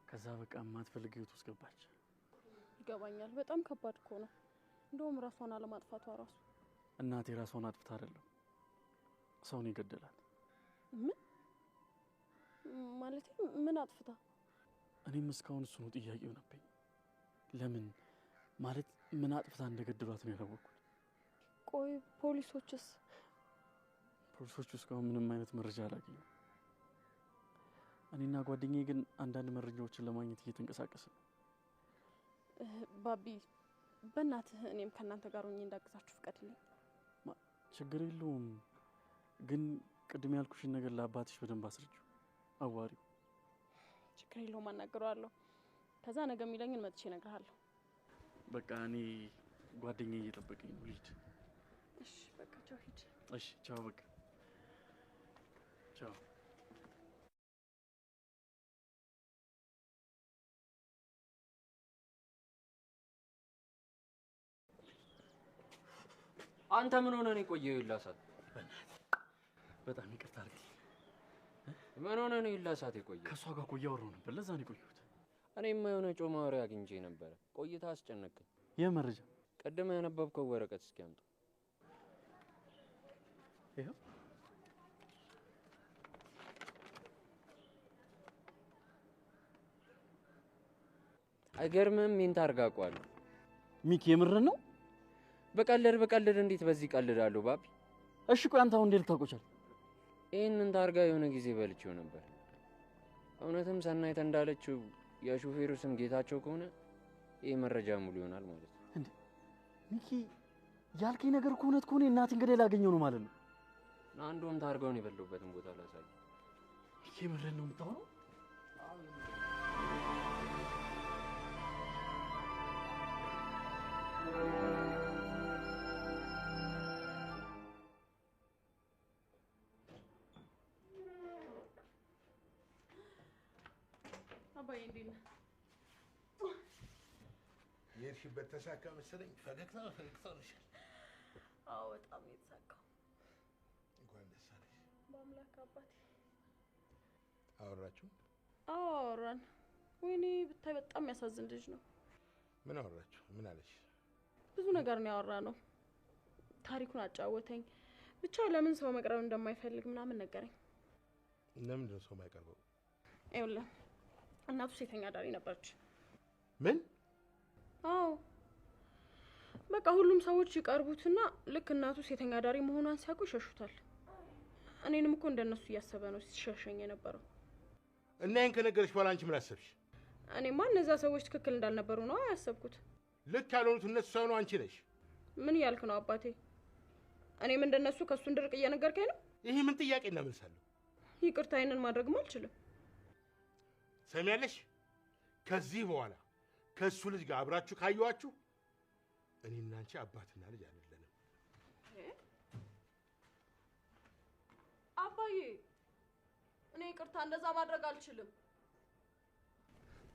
ከዛ በቃ የማትፈልግ ህይወት ውስጥ ገባች። ይገባኛል። በጣም ከባድ እኮ ነው። እንደውም ራሷን አለማጥፋቷ ራሱ። እናቴ ራሷን አጥፍታ አይደለም ሰውን ይገደላል። ምን ማለት ምን አጥፍታ? እኔም እስካሁን እሱ ነው ጥያቄው ነበር። ለምን ማለት ምን አጥፍታ እንደገደሏት ነው ያላወቅኩት። ቆይ ፖሊሶቹስ እስካሁን ምንም አይነት መረጃ አላገኙም። እኔና ጓደኛዬ ግን አንዳንድ መረጃዎችን ለማግኘት እየተንቀሳቀስን ነው። ባቢ በእናትህ እኔም ከእናንተ ጋር ሆኜ እንዳግዛችሁ ፍቀድልኝ። ችግር የለውም፣ ግን ቅድም ያልኩሽን ነገር ለአባትሽ በደንብ አስረጂው፣ አዋሪው። ችግር የለውም፣ አናግረዋለሁ። ከዛ ነገ የሚለኝን መጥቼ እነግርሃለሁ። በቃ እኔ ጓደኛዬ እየጠበቀኝ ነው፣ ልሂድ። እሺ በቃ ቻው፣ ሂድ። እሺ ቻው፣ በቃ ቻው። አንተ ምን ሆነ ነው የቆየው? ይላሳት በጣም ይቅርታ አድርጊ። ምን ሆነ ነው ይላሳት የቆየው? ከሷ ጋር ቆያወራው ነበር፣ ለዛ ነው የቆየሁት። እኔማ የሆነ ጮማ ወሬ አግኝቼ ነበር። ቆይታ አስጨነቀኝ። የመረጃ ቀደም ያነበብከው ወረቀት እስኪ አምጣ። ይሄው አይገርምም? ምን ታርጋቋል? ሚኪ የምርን ነው? በቀልድ እንዴት በዚህ ቀልዳለሁ ባቢ? እሺ ቆይ አንተ አሁን እንዴት ልታውቀው? ይሄንን ታርጋ የሆነ ጊዜ በልቼው ነበር። እውነትም ሰናይት እንዳለችው የሹፌሩ ስም ጌታቸው ከሆነ ይሄ መረጃ ሙሉ ይሆናል ማለት ነው። እንዴ ሚኪ ያልከኝ ነገር እኮ እውነት ከሆነ እናቴን ገደል ያገኘው ነው ማለት ነው። አንዱን ታርገውን የበሉበትን ቦታ ላሳይ። የምሬን ነው የምታወራው? አባዬ እንዴት ነህ? የሄድሽበት ተሳካ መሰለኝ። ፈገግታ ነሻል። አዎ በጣም የተሳካው። እንኳን ደስ አለሽ። በአምላክ አባቴ። አወራችሁ? አዎ አወራን። ወይኔ ብታይ በጣም ያሳዝን ልጅ ነው። ምን አወራችሁ? ምን አለሽ? ብዙ ነገር ነው ያወራነው። ታሪኩን አጫወተኝ። ብቻ ለምን ሰው መቅረብ እንደማይፈልግ ምናምን ነገረኝ። ለምንድን ነው ሰው የማይቀርበው? ይኸውልህ እናቱ ሴተኛ አዳሪ ነበረች። ምን? አዎ በቃ ሁሉም ሰዎች ይቀርቡትና ልክ እናቱ ሴተኛ አዳሪ መሆኗን ሲያውቁ ይሸሹታል። እኔንም እኮ እንደነሱ እያሰበ ነው ሲሸሸኝ የነበረው። እና ይሄን ከነገረሽ በኋላ አንቺ ምን አሰብሽ? እኔማ እነዛ ሰዎች ትክክል እንዳልነበሩ ነው ያሰብኩት። ልክ ያልሆኑት እነሱ ሳይሆኑ አንቺ ነሽ። ምን እያልክ ነው አባቴ? እኔም እንደነሱ ከሱ እንድርቅ እየነገርከኝ ነው? ይሄ ምን ጥያቄ እናመልሳለሁ? ይቅርታ ይሄንን ማድረግም አልችልም። ሰሚያለሽ? ከዚህ በኋላ ከሱ ልጅ ጋር አብራችሁ ካየዋችሁ እኔና አንቺ አባትና ልጅ አይደለንም። አባዬ እኔ ይቅርታ እንደዛ ማድረግ አልችልም።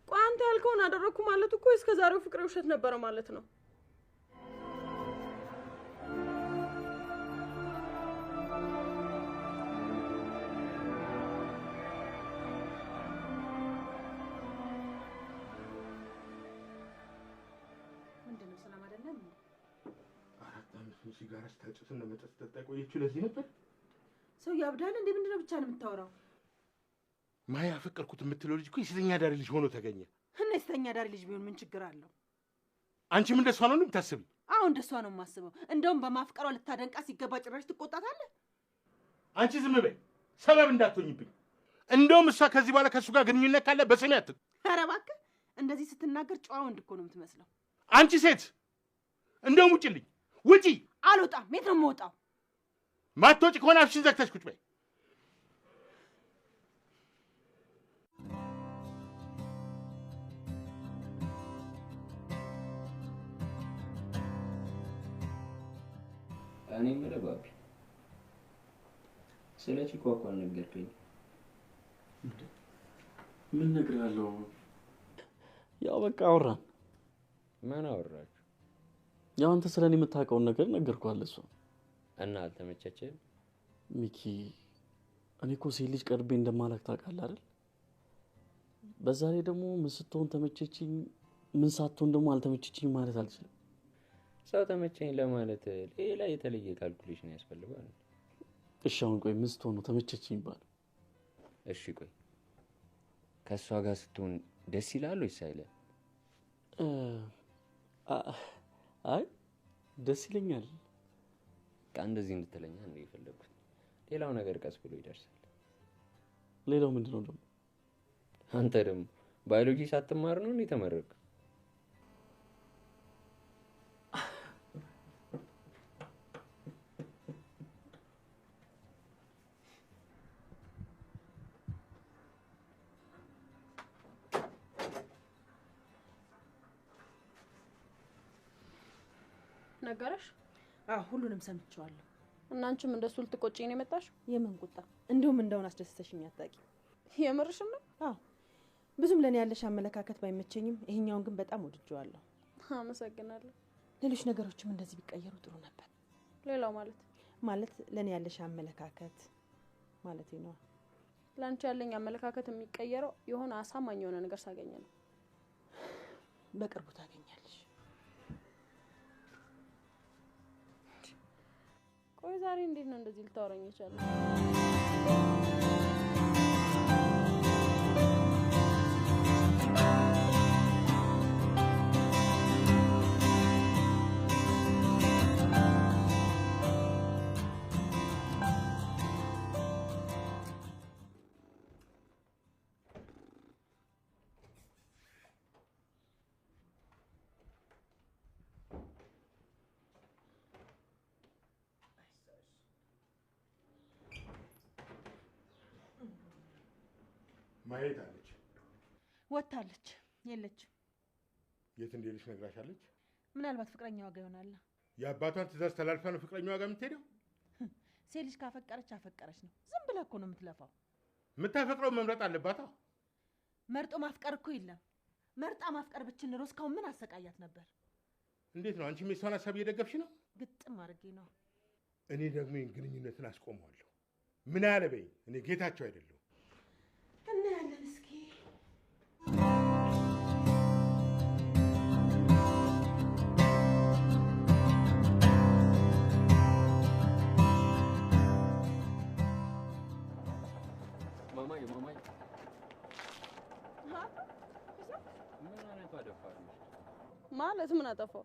ቆይ አንተ ያልከውን አደረኩ ማለት እኮ እስከ ዛሬው ፍቅሬ ውሸት ነበረ ማለት ነው። ምንድነው ሰላም አይደለም? 4 ዓመት ሲጋራ ስታጭስና መጠጥ ጠጣ ቆየችው። ለዚህ ነበር ሰው ያብዳል እንዴ? ምንድነው ብቻ ነው የምታወራው? ማያ አፈቀርኩት የምትለው ልጅ እኮ የሴተኛ አዳሪ ልጅ ሆኖ ተገኘ። እና የሴተኛ አዳሪ ልጅ ቢሆን ምን ችግር አለው? አንቺም እንደሷ ነው የምታስቢ? አዎ እንደሷ ነው የማስበው። እንደውም በማፍቀሯ ልታደንቃ ሲገባ ጭራሽ ትቆጣታለህ። አንቺ ዝም በይ፣ ሰበብ እንዳትሆኝብኝ። እንደውም እሷ ከዚህ በኋላ ከሱ ጋር ግንኙነት ካለ በስሜ አትጥ። ኧረ እባክህ እንደዚህ ስትናገር ጨዋ ወንድ እኮ ነው የምትመስለው። አንቺ ሴት እንደውም ውጪልኝ! ውጪ! አልወጣም። የት ነው የምወጣው? ማትወጪ ከሆነ አፍሽን ዘግተሽ ቁጭ በይ። እኔ የምልህ ባቢ፣ ስለ ቺኳ እኮ አልነገርከኝም። ምን እነግርሃለሁ? ያው በቃ አወራን። ምን አወራችሁ? ያው አንተ ስለኔ የምታውቀውን ነገር ነገርኩህ እሷ። እና አልተመቸችህም? ሚኪ እኔ እኮ ሴት ልጅ ቀርቤ እንደማላክ ታውቃለህ አይደል? በዛ ላይ ደግሞ ምን ስትሆን ተመቸችኝ፣ ምን ሳትሆን ደግሞ አልተመቸችኝ ማለት አልችልም። ሰው ተመቸኝ ለማለት ሌላ የተለየ ካልኩሌሽን ያስፈልጋል። እሺ አሁን ቆይ ምን ስትሆን ነው ተመቸችኝ ይባል? እሺ ቆይ ከእሷ ጋር ስትሆን ደስ ይላል ወይስ አይልም? አይ ደስ ይለኛል። እንደዚህ እንድትለኛ እንደ የፈለኩት። ሌላው ነገር ቀስ ብሎ ይደርሳል። ሌላው ምንድነው ደግሞ? አንተ ደግሞ ባዮሎጂ ሳትማር ነው እንዴ ተመረቅ? ነገረሽ? አዎ ሁሉንም ሰምቼዋለሁ። እና አንቺም እንደሱ ልትቆጪኝ ነው የመጣሽው? የምን ቁጣ? እንደውም እንደውን አስደስተሽኝ አታውቂም። የምርሽን ነው? አዎ ብዙም ለኔ ያለሽ አመለካከት ባይመቸኝም ይሄኛውን ግን በጣም ወድጄዋለሁ። አመሰግናለሁ። ሌሎች ነገሮችም እንደዚህ ቢቀየሩ ጥሩ ነበር። ሌላው ማለት ለኔ ያለሽ አመለካከት ማለት ነው። ላንቺ ያለኝ አመለካከት የሚቀየረው የሆነ አሳማኝ የሆነ ነገር ሳገኘ ነው። በቅርቡ ታገኛለሽ። ቆይ ዛሬ እንዴት ነው እንደዚህ ልታወራኝ ይችላል? ማየት አለች ወታለች የለችም። የት እንደሄደች ነግራሻለች? ምናልባት ፍቅረኛዋ ጋር ይሆናል። የአባቷን ትእዛዝ ተላልፋ ነው ፍቅረኛዋ ጋር የምትሄደው? ሴት ልጅ ካፈቀረች አፈቀረች ነው። ዝም ብለህ እኮ ነው የምትለፋው። የምታፈቅረው መምረጥ አለባታ። መርጦ ማፍቀር እኮ የለም። መርጣ ማፍቀር ብችል ኖሮ እስካሁን ምን አሰቃያት ነበር? እንዴት ነው አንቺ የሷን ሀሳብ እየደገፍሽ ነው? ግጥም አድርጌ ነው። እኔ ደግሞ ይህን ግንኙነትን አስቆመዋለሁ። ምን አለ በይ። እኔ ጌታቸው አይደለሁ። እናያለን እስኪ። ማማዬ ምን አይነት አደፋር ነው ማለት? ምን አጠፋው?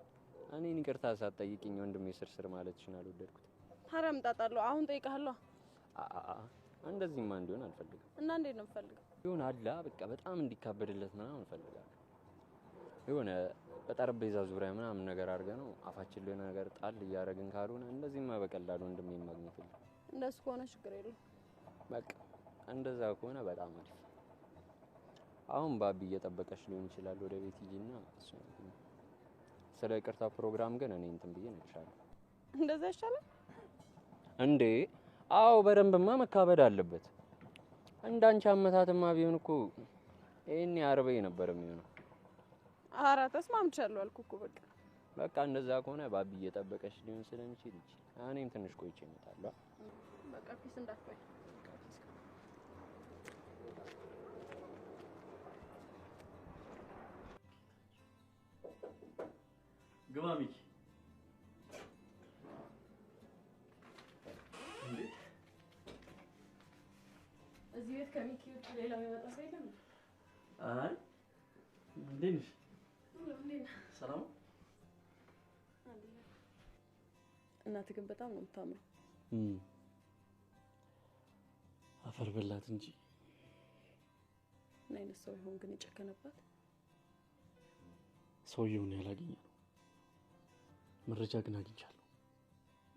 እኔን ይቅርታ ሳትጠይቂኝ ወንድሜ ስርስር ማለትሽን አልወደድኩት። ሐራም ጣጣለሁ። አሁን ጠይቃለሁ። እንደዚህማ እንዲሆን አልፈልግም። እና እንዴት ነው የምፈልገው? ይሁን አላ በቃ በጣም እንዲካበድለት ምናምን እፈልጋለሁ። የሆነ በጠረጴዛ ዙሪያ ምናምን ነገር አድርገን ነው አፋችን ላይ ነገር ጣል እያደረግን ካልሆነ እንደዚህማ በቀላሉ ወንድሜ ማግኘት የለም። እንደሱ ከሆነ ችግር የለውም። በቃ እንደዛ ከሆነ በጣም አሪፍ። አሁን ባቢ እየጠበቀሽ ሊሆን ይችላል። ወደ ቤት ሂጂና ስለ ይቅርታ ፕሮግራም ግን እኔ እንትን ብዬ እነግርሻለሁ። እንደዛ ይሻላል እንዴ? አዎ በደንብማ መካበድ አለበት። እንዳንቺ አመታትማ ቢሆን እኮ ይሄን ያርበይ ነበር የሚሆነው። ኧረ ተስማምቻለሁ አልኩ እኮ። በቃ እንደዛ ከሆነ ባቢ እየጠበቀሽ ሊሆን ስለሚችል እኔም ትንሽ ቆይቼ እመጣለሁ። በቃ ፒስ እንዳትቆይ። ግባ ሚኪ። እንዴ እዚህ ቤት ከሚኪ ውጭ ሌላው የመጣ ሰው የለም? አይ እንዴት ነሽ? ሰላም። እናትህ ግን በጣም ነው የምታምረው። አፈር በላት እንጂ ምን አይነት ሰው ይሆን ግን የጨከነባት? ሰውየውን ያላገኘ ነው። መረጃ ግን አግኝቻለሁ።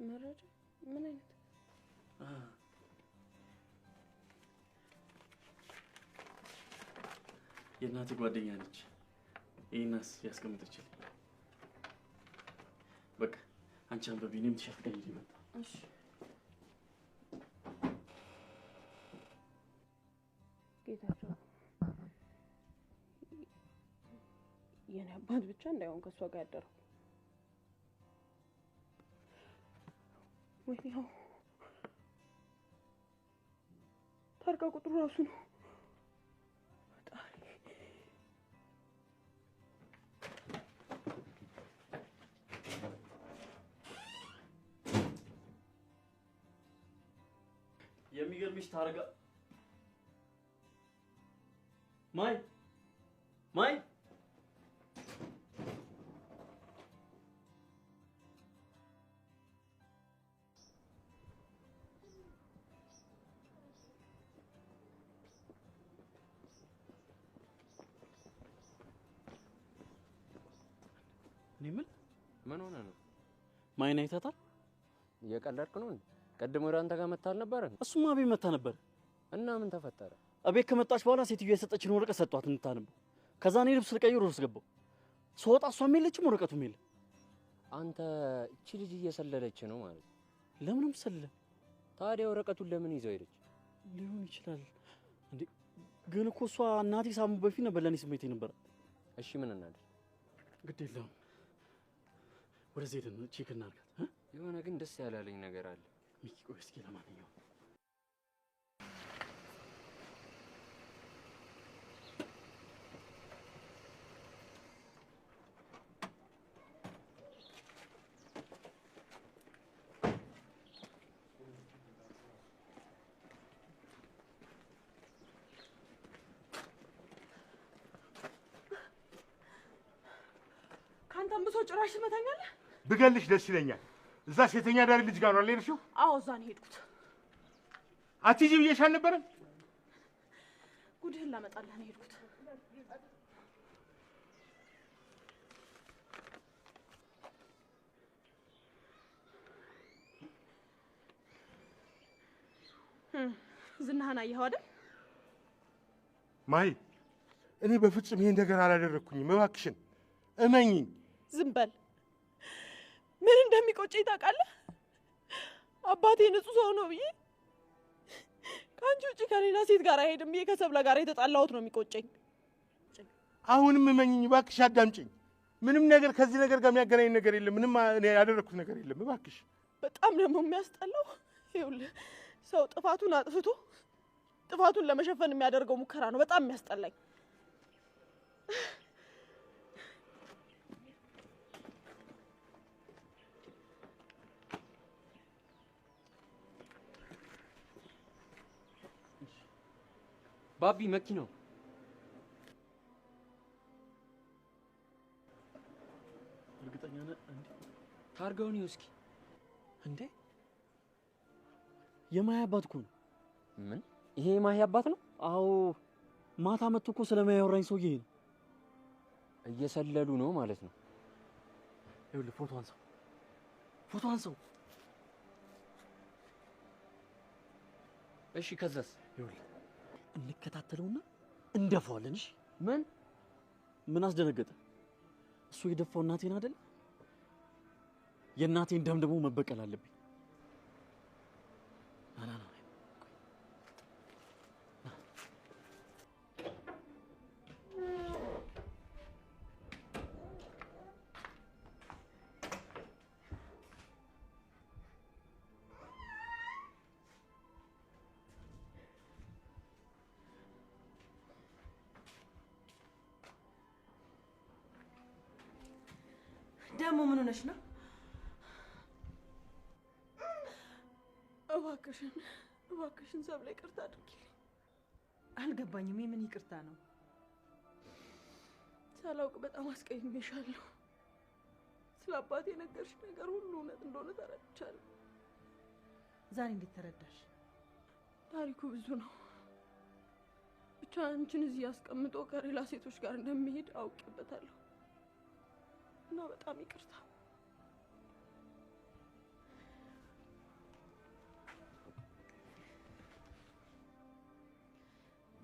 መረጃ? ምን አይነት? የእናቴ ጓደኛ ነች። ይሄናስ ያስቀምጠችልኝ። በቃ አንቺ አንበቢ፣ እኔም ትሸፍደኝ ይመጣ። እሺ ጌታቸው፣ የኔ አባት ብቻ እንዳይሆን ከሷ ጋር ያደረው። ወይ ያው ታርጋ ቁጥሩ ራሱ ነው። የሚገርምሽ ታርጋ ማይ ምን ሆነ ነው? ማይን አይተታል? እየቀለድክ ነው እንዴ? ቀድሞ ወደ አንተ ጋር መታ አልነበረ? እሱማ ቤት መታ ነበር። እና ምን ተፈጠረ? እቤት ከመጣች በኋላ ሴትዮዋ የሰጠችን ወረቀት ሰጧት እንድታነበው። ከዛ እኔ ልብስ ልቀይር ውስጥ ገባሁ። ስወጣ እሷም የለችም ወረቀቱም የለም። አንተ እቺ ልጅ እየሰለለች ነው ማለት ነው? ለምንም ሰለ። ታዲያ ወረቀቱን ለምን ይዘው ሄደች? ሊሆን ይችላል እንዴ? ግን እኮ እሷ እናቴ ሳሙ በፊት ነበር ለኔ ስሜቴ ነበር። እሺ ምን እናድርግ? ግድ የለውም ወደዚህ ሄደን ቼክ እናድርጋት። የሆነ ግን ደስ ያላለኝ ነገር አለ። ሚኪ ቆይ እስኪ ለማንኛውም ካንተም ብሶ ጭራሽ ትመታኛለህ? ብገልሽ ደስ ይለኛል። እዛ ሴተኛ ዳሪ ልጅ ጋር ነው አልሄድሽው? አዎ እዛ ነው የሄድኩት። አትሂጂ ብዬሽ አልነበረም? ጉድህን ላመጣልህ ነው የሄድኩት። ዝናህን አየኸው አይደል? ማይ እኔ በፍጹም ይሄን ነገር አላደረኩኝም። እባክሽን እመኚኝ። ዝም በል። ምን እንደሚቆጨኝ ታውቃለህ? አባቴ ንጹህ ሰው ነው ብዬ ከአንቺ ውጭ ከሌላ ሴት ጋር አይሄድም ብዬ ከሰብለ ጋር የተጣላሁት ነው የሚቆጨኝ። አሁንም እመኚኝ እባክሽ፣ አዳምጪኝ። ምንም ነገር ከዚህ ነገር ጋር የሚያገናኝ ነገር የለም። ምንም እኔ ያደረኩት ነገር የለም። እባክሽ። በጣም ደግሞ የሚያስጠላው ይኸውልህ፣ ሰው ጥፋቱን አጥፍቶ ጥፋቱን ለመሸፈን የሚያደርገው ሙከራ ነው በጣም የሚያስጠላኝ። ባቢ መኪናው እርግጠኛ ነህ እንዴ? ታርጋውን እስኪ እንዴ የማያ አባት እኮ ነው። ምን? ይሄ የማያ አባት ነው? አዎ ማታ መጥቶ እኮ ስለማያ ያወራኝ ሰውዬ ነው። እየሰለሉ ነው ማለት ነው። ይኸውልህ ፎቶ አንሳው። እሺ ከዛስ? ይኸውልህ እንከታተለውና እንደፋዋለን። እሺ ምን አስደነገጠ? እሱ የደፋው እናቴን አይደል? የእናቴን ደም ደግሞ መበቀል አለብኝ። ና ደግሞ ምን ሆነሽ ነው? እባክሽን ሰብለ ይቅርታ አድርጊልኝ። አልገባኝም። የምን ይቅርታ ነው? ሳላውቅ በጣም አስቀይሜሻለሁ። ስለ አባቴ የነገርሽ ነገር ሁሉ እውነት እንደሆነ ተረድቻለሁ። ዛሬ እንዴት ተረዳሽ? ታሪኩ ብዙ ነው። ብቻ አንቺን እዚህ አስቀምጦ ከሌላ ሴቶች ጋር እንደሚሄድ አውቄበታለሁ እና በጣም ይቅርታ።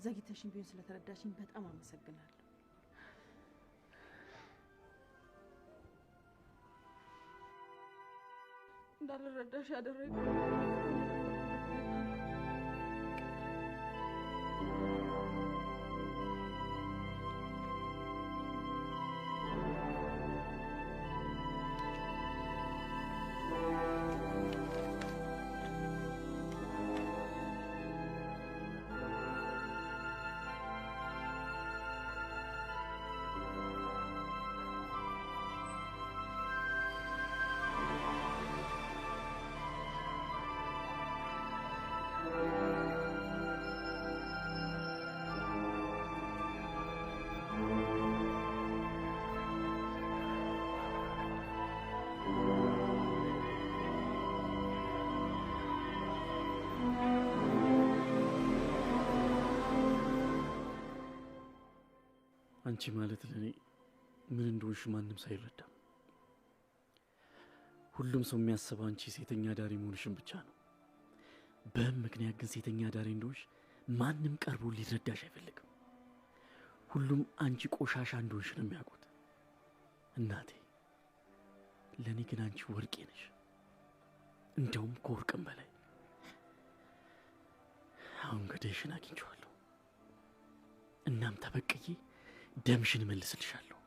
ዘግይተሽኝ ቢሆን ስለተረዳሽኝ በጣም አመሰግናለሁ። እንዳልረዳሽ ያደረገኝ አንቺ ማለት ለኔ ምን እንደሆንሽ ማንም ሳይረዳ ሁሉም ሰው የሚያስበው አንቺ ሴተኛ ዳሪ መሆንሽን ብቻ ነው። በምክንያት ግን ሴተኛ ዳሪ እንደሆንሽ ማንም ቀርቦ ሊረዳሽ አይፈልግም። ሁሉም አንቺ ቆሻሻ እንደሆንሽ ነው የሚያውቁት። እናቴ ለኔ ግን አንቺ ወርቄ ነሽ፣ እንደውም ከወርቅም በላይ። አሁን ገዳይሽን አግኝቼዋለሁ። እናም ተበቅዬ ደምሽን መልስልሻለሁ።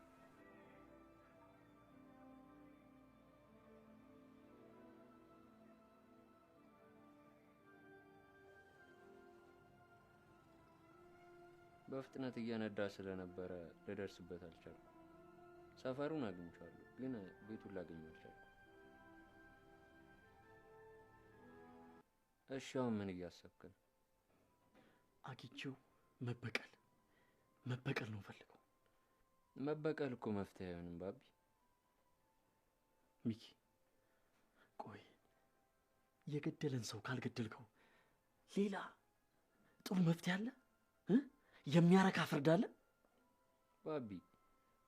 በፍጥነት እየነዳ ስለነበረ ልደርስበት አልቻልኩም። ሰፈሩን አግኝቻለሁ፣ ግን ቤቱን ላገኘው አልቻልኩም። እሺ አሁን ምን እያሰብክ ነው? አግኝቼው መበቀል ነው ፈልገው። መበቀል እኮ መፍትሄ አይሆንም ባቢ። ሚኪ ቆይ፣ የገደለን ሰው ካልገደልከው ሌላ ጥሩ መፍትሄ አለ? የሚያረካ ፍርድ አለ? ባቢ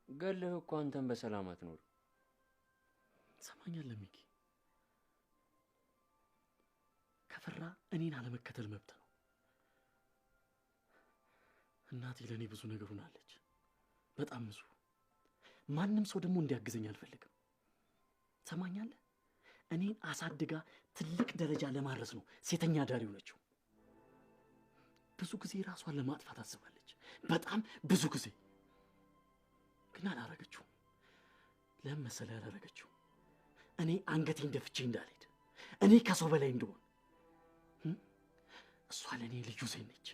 ገለህ እኮ አንተን በሰላም አትኖር። ሰማኛለህ ሚኪ፣ ከፈራ እኔን አለመከተል መብት ነው። እናቴ ለእኔ ብዙ ነገር ሆናለች፣ በጣም ብዙ። ማንም ሰው ደግሞ እንዲያግዘኝ አልፈልግም። ሰማኛለህ? እኔን አሳድጋ ትልቅ ደረጃ ለማድረስ ነው ሴተኛ አዳሪ ሆነችው። ብዙ ጊዜ ራሷን ለማጥፋት አስባለች፣ በጣም ብዙ ጊዜ። ግን አላረገችውም። ለምን መሰለህ ያላረገችው? እኔ አንገቴን ደፍቼ እንዳልሄድ፣ እኔ ከሰው በላይ እንደሆን። እሷ ለእኔ ልዩ ሴት ነች።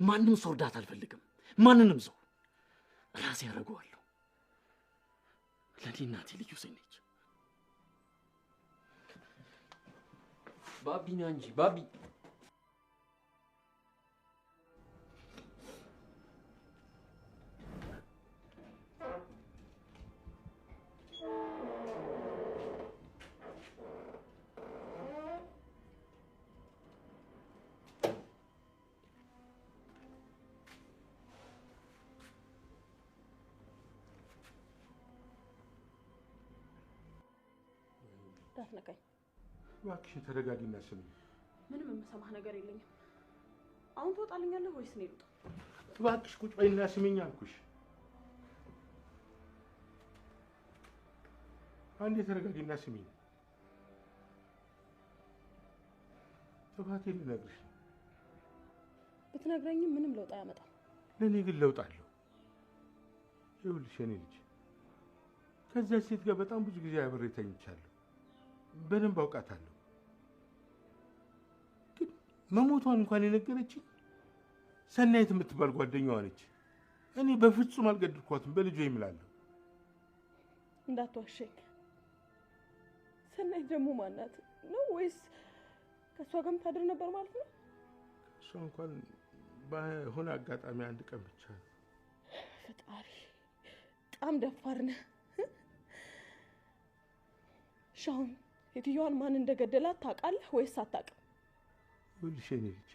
ማንም ሰው እርዳታ አልፈልግም፣ ማንንም ሰው ራሴ ያደርገዋለሁ። ለእኔ እናቴ ልዩ ሴት ነች። ባቢ ና እንጂ ባቢ። እንዳትነካኝ እባክሽ ተረጋጊና ስሚ። ምንም የምሰማህ ነገር የለኝም። አሁን ትወጣልኛለህ ወይስ እኔ ልውጣ? እባክሽ ቁጭ በይና ስሚኝ አልኩሽ። አንዴ ተረጋጊና ስሚኝ። ጥፋቴን ልነግርሽ ነው። ብትነግረኝም ምንም ለውጥ አያመጣም። ለእኔ ግን ለውጥ አለው። ይኸውልሽ የኔ ልጅ፣ ከዚያ ሴት ጋር በጣም ብዙ ጊዜ አብሬ ተኝቻለሁ። በደንብ አውቃታለሁ። ግን መሞቷን እንኳን የነገረችኝ ሰናይት የምትባል ጓደኛዋ ነች። እኔ በፍጹም አልገድልኳትም፣ በልጇ ይምላለሁ። እንዳትዋሸኝ። ሰናይት ደግሞ ማናት ነው? ወይስ ከእሷ ጋር የምታድር ነበር ማለት ነው? እሷ እንኳን በሆነ አጋጣሚ አንድ ቀን ብቻ። ፈጣሪ፣ በጣም ደፋር ነህ። ሻውን ሴትዮዋን ማን እንደገደላት ታውቃለህ ወይስ አታውቅም? ይኸውልሽ የኔ ልጅ፣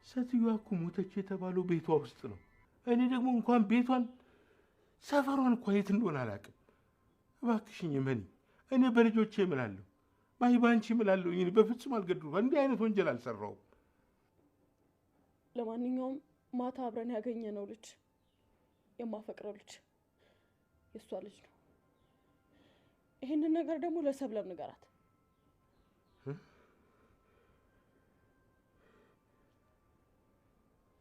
ሴትዮዋ እኮ ሞተች የተባለው ቤቷ ውስጥ ነው። እኔ ደግሞ እንኳን ቤቷን ሰፈሯን እኮ የት እንደሆነ አላውቅም። እባክሽኝ እመኒ፣ እኔ በልጆቼ እምላለሁ፣ ባንቺ እምላለሁ። እኔ በፍጹም አልገድልኳትም። እንዲህ አይነት ወንጀል አልሰራሁም። ለማንኛውም ማታ አብረን ያገኘነው ልጅ የማፈቅረው ልጅ የእሷ ልጅ ነው። ይህንን ነገር ደግሞ ለሰብለም ንገራት።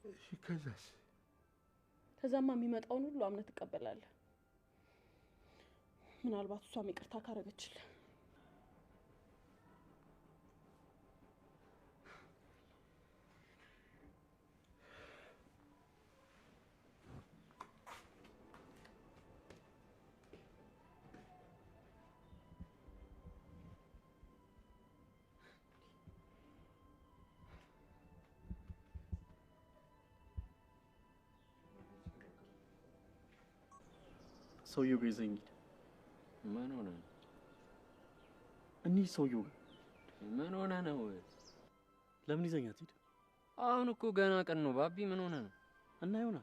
እሺ፣ ከዛስ? ከዛማ የሚመጣውን ሁሉ አምነህ ትቀበላለህ። ምናልባት እሷም ይቅርታ ካረገችልህ። ሰውየው ጋር ይዘኝ ሂድ። ምን ሆነ? እኒህ ሰውየው ጋር ምን ሆነ ነው? ለምን ይዘኝ አትሄድ? አሁን እኮ ገና ቀን ነው ባቢ። ምን ሆነ ነው? እና ይሆና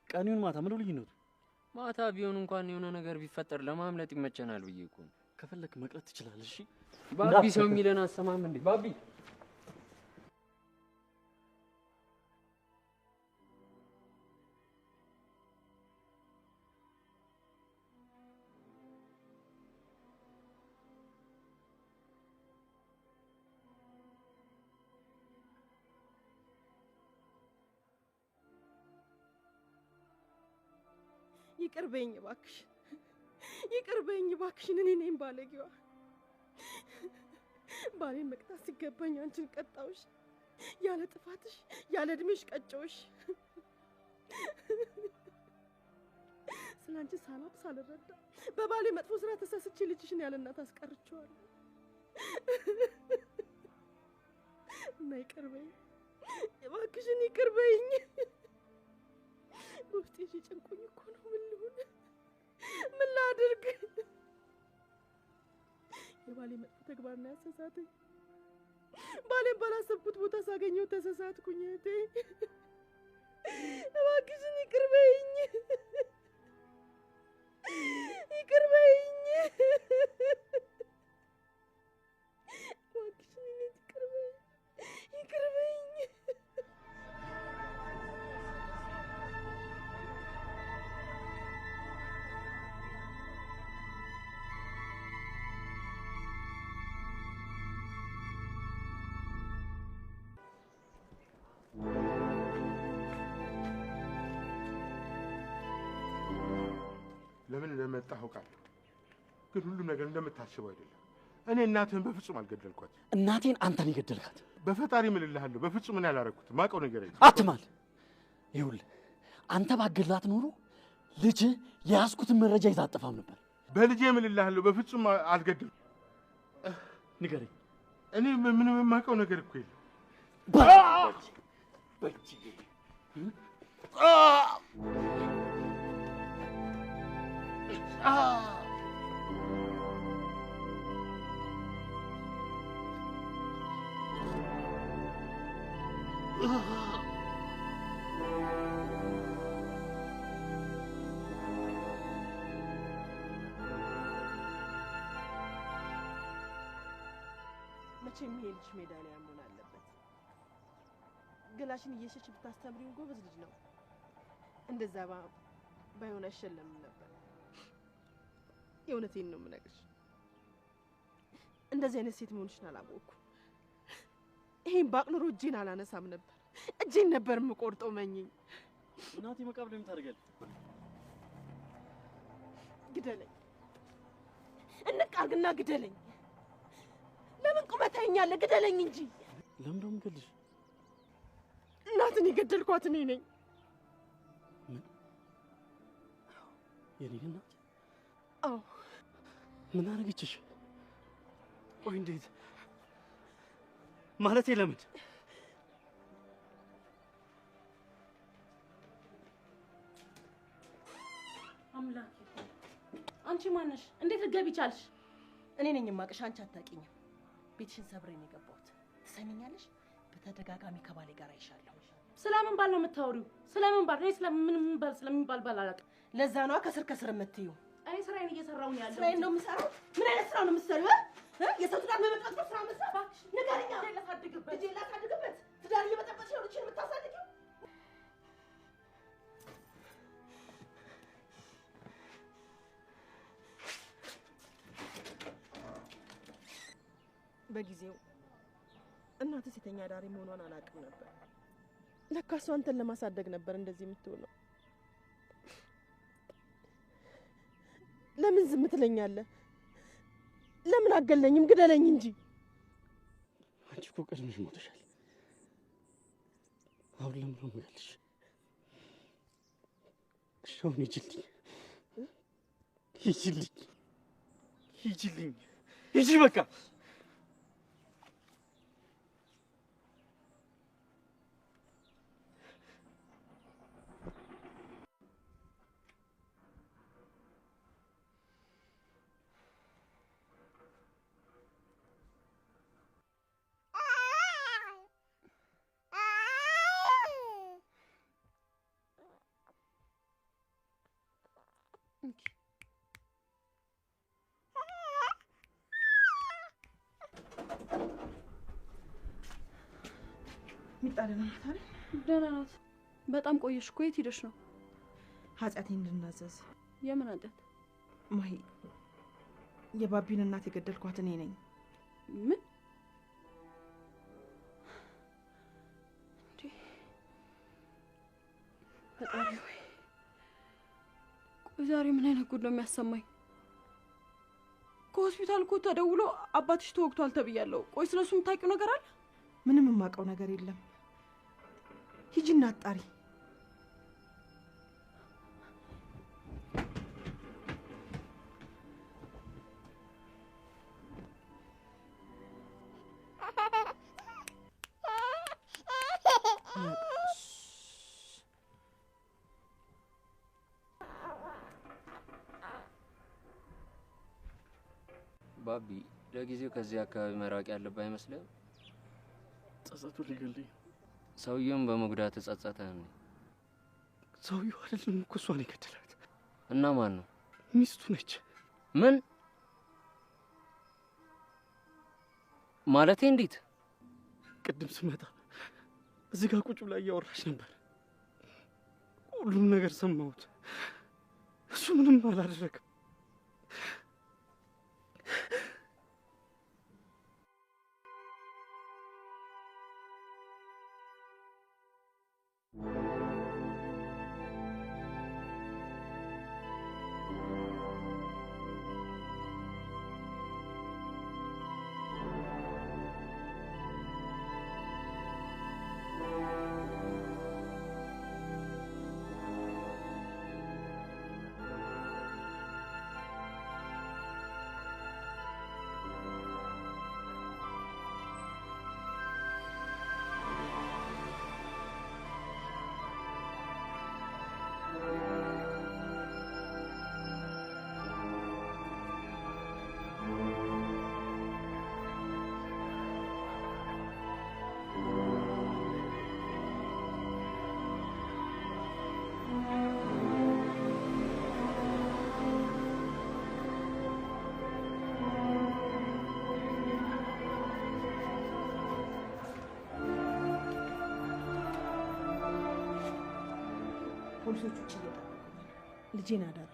ቀን ይሁን ማታ ምንድነው ልዩነቱ? ማታ ቢሆን እንኳን የሆነ ነገር ቢፈጠር ለማምለጥ ይመቸናል ብዬ እኮ ነው። ከፈለክ መቅረት ትችላለህ። እሺ ባቢ፣ ሰው የሚለን አሰማም እንዴ ባቢ? ይቅር በይኝ እባክሽ፣ ይቅር በይኝ እባክሽን። እኔ ነኝ ባለጌዋ። ባሌን መቅጣት ሲገባኝ አንቺን ቀጣውሽ። ያለ ጥፋትሽ ያለ እድሜሽ ቀጨውሽ። ስላንቺ ሳላውቅ ሳልረዳ በባሌ መጥፎ ስራ ተሳስቼ ልጅሽን ያለ እናት አስቀርቼዋለሁ። እና ይቅር በይኝ እባክሽን፣ ይቅር በይኝ። ውስጤ ሲጨንቆኝ እኮ ነው። ምን ልሁን? ምን ላድርግ? የባሌ መጥፎ ተግባር ነው ያሳሳተኝ። ባሌን ባላሰብኩት ቦታ ሳገኘው ተሳሳትኩኝ። እህቴ እባክሽን ይቅር በይኝ፣ ይቅር በይኝ እባክሽን፣ ይቅር በይኝ፣ ይቅር በይኝ። ለምን እንደመጣህ አውቃለሁ፣ ግን ሁሉም ነገር እንደምታስበው አይደለም። እኔ እናትህን በፍጹም አልገደልኳት። እናቴን አንተን የገደልካት? በፈጣሪ እምልልሃለሁ፣ በፍጹም እኔ አላረኩትም። ማውቀው ነገር የለም። አትማል። ይኸውልህ አንተ ባገድላት ኖሮ ልጅ የያዝኩትን መረጃ ይዛ አጠፋም ነበር። በልጄ እምልልሃለሁ፣ በፍጹም አልገደልኩም። ንገረኝ። እኔ ምንም የማውቀው ነገር እኮ የለም። መቼም ይሄ ልጅ ሜዳሊያ መሆን አለበት። ገላሽን እየሸች ብታስተምሪው ጎበዝ ልጅ ነው። እንደዛ ባይሆን አይሸለምም ነበር። የእውነቴን ነው የምነግርሽ። እንደዚህ አይነት ሴት መሆንሽን አላወቅኩም። ይሄን ባቅ ኖሮ እጄን አላነሳም ነበር። እጄን ነበር የምቆርጠው። መኝኝ እናቴ መቃብር ላይ ታደርጋለህ? ግደለኝ፣ እንቅ አድርግና ግደለኝ። ለምን ቁመህ ታየኛለህ? ግደለኝ እንጂ። ለምን ደሞ ገልሽ? እናትን የገደልኳት እኔ ነኝ። ምን? የኔ እናት? አዎ። ምን አደረገችሽ? ቆይ እንዴት? ማለቴ ለምን? አምላኬ፣ አንቺ ማነሽ? እንዴት ልትገቢ ቻልሽ? እኔ ነኝ የማውቅሽ፣ አንቺ አታውቂኝም። ቤትሽን ሰብሬ ነው የገባሁት። ትሰሚኛለሽ? በተደጋጋሚ ከባሌ ጋር አይሻለሁ። ስለምን ባል ነው የምታወሪው? ስለምን ባል? እኔ ስለምን ባል አላውቅም። ለዛ ነው ከስር ከስር የምትይው። እኔ ስራዬን እየሰራሁ ነው ያለው። ስራዬን ነው የምሰራው። ምን አይነት ስራ ነው የምትሰሪው? የሰው ትዳር መበጥበጥ ነው ስራ መስራት? ንገሪኛ። ልጄን ላሳድግበት? ትዳር እየበጠበጥሽ ነው ልጅሽን የምታሳድጊው? በጊዜው እናትህ ሴተኛ ዳሪ መሆኗን አላውቅም ነበር። ለካ እሷ አንተን ለማሳደግ ነበር እንደዚህ የምትሆነው። ለምን ዝም ትለኛለህ? ለምን አገለኝም? ግደለኝ እንጂ። አንቺ እኮ ቀድመሽ ሞተሻል። አሁን ለምን ነው የምገልሽ? አሁን ሂጂልኝ፣ ሂጂ በቃ። ሚጣለና ታሪ ደህና ናት። በጣም ቆየሽ እኮ። የት ሄደሽ ነው? ኃጢአቴን እንድናዘዝ። የምን ኃጢአት? ማሂ፣ የባቢን እናት የገደልኳት እኔ ነኝ። ምን? ፈጣሪ ሆይ፣ ቆይ ዛሬ ምን አይነት ጉድ ነው የሚያሰማኝ? ከሆስፒታል እኮ ተደውሎ አባትሽ ተወግቷል ተብያለሁ። ቆይ ስለሱ የምታውቂው ነገር አለ? ምንም የማውቀው ነገር የለም። ሂጂና አጣሪ። ባቢ፣ ለጊዜው ከዚህ አካባቢ መራቅ ያለብህ አይመስልም? ጸጸቱ ሊገልኝ። ሰውየውን በመጉዳት ጸጸተህ ነው? ሰውየው አይደለም እኮ እሷን የገደላት። እና ማን ነው? ሚስቱ ነች። ምን ማለቴ? እንዴት? ቅድም ስመጣ እዚህ ጋር ቁጭ ብላ እያወራች ነበር። ሁሉም ነገር ሰማሁት። እሱ ምንም አላደረገም። ፖሊሶች ውጭ እየጠበቁ ነው። ልጄን አደራ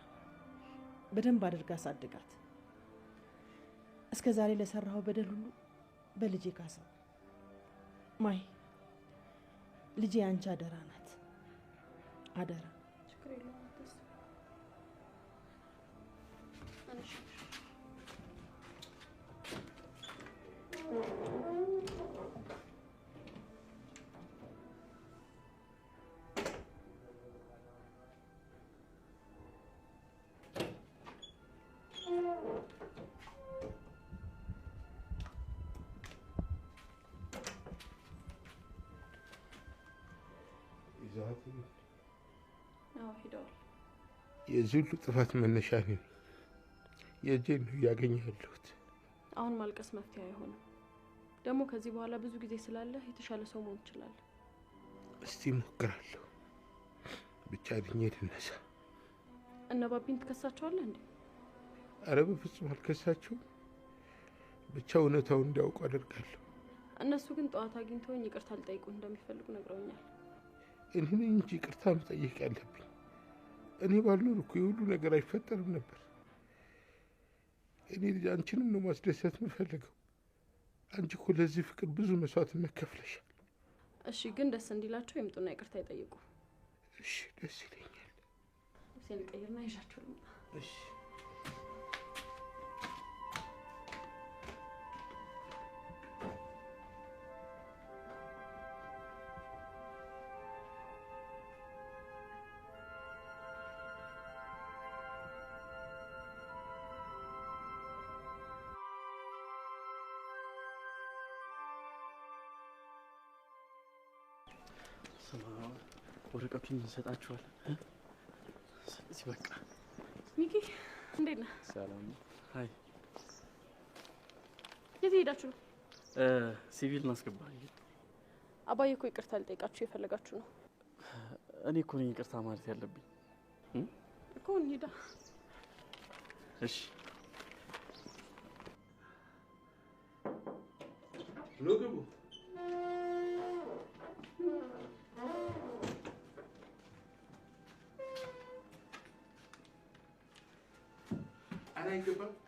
በደንብ አድርጋ አሳድጋት። እስከ ዛሬ ለሰራኸው በደል ሁሉ በልጄ ካሰው። ማይ ልጄ አንቺ አደራ ናት። አደራ። ችግር የለውም። ሄደዋል። የዚህ ሁሉ ጥፋት መነሻ ነኝ። የእጄን ነው እያገኘ ያለሁት። አሁን ማልቀስ መፍትሄ አይሆንም። ደግሞ ከዚህ በኋላ ብዙ ጊዜ ስላለ የተሻለ ሰው መሆን ይችላል። እስቲ ሞክራለሁ። ብቻ ድኜ ልነሳ። እነ ባቢን ትከሳቸዋለህ እንዴ? አረ በፍጹም አልከሳቸውም። ብቻ እውነታውን እንዲያውቁ አደርጋለሁ። እነሱ ግን ጠዋት አግኝተውኝ ይቅርታ ሊጠይቁ እንደሚፈልጉ ነግረውኛል። እኔ ነኝ እንጂ ይቅርታ መጠየቅ ያለብኝ። እኔ ባልኖር እኮ የሁሉ ነገር አይፈጠርም ነበር። እኔ ልጅ አንቺንም ነው ማስደሰት የምፈልገው። አንቺ እኮ ለዚህ ፍቅር ብዙ መስዋዕትነት ከፍለሻል። እሺ፣ ግን ደስ እንዲላቸው ይምጡና ይቅርታ ይጠይቁ። እሺ፣ ደስ ይለኛል። ልብሴን ልቀይርና ይዣቸው ልምጣ። እሺ። ወረቀቱን እንሰጣችኋለን። ስለዚህ በቃ ሚኪ እንዴት ነህ? ሰላም። ሀይ። የት ሄዳችሁ ነው? ሲቪል እናስገባ። አባዬ እኮ ይቅርታ ሊጠይቃችሁ የፈለጋችሁ ነው። እኔ እኮ ነኝ ይቅርታ ማለት ያለብኝ እኮ። እንሂዳ። እሺ። ኑ ግቡ።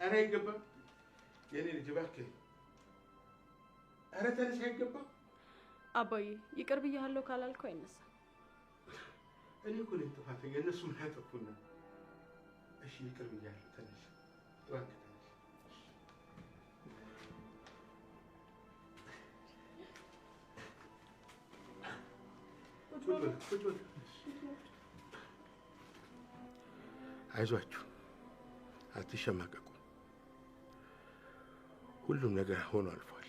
ኧረ አይገባም። የኔ ልጅ እባክህ፣ ኧረ ተነሽ። አይገባም። አባዬ ይቅር ብያለሁ ካላልከው አይነሳም። እኔ እኮ ነኝ ጥፋተኛ፣ እነሱ ምን ያጠፉና? እሺ ይቅር ብያለሁ። ተነሽ እባክህ፣ ተነሽ። ቁጭ በል። አይዟችሁ፣ አትሸማቀቁ። ሁሉም ነገር ሆኖ አልፏል።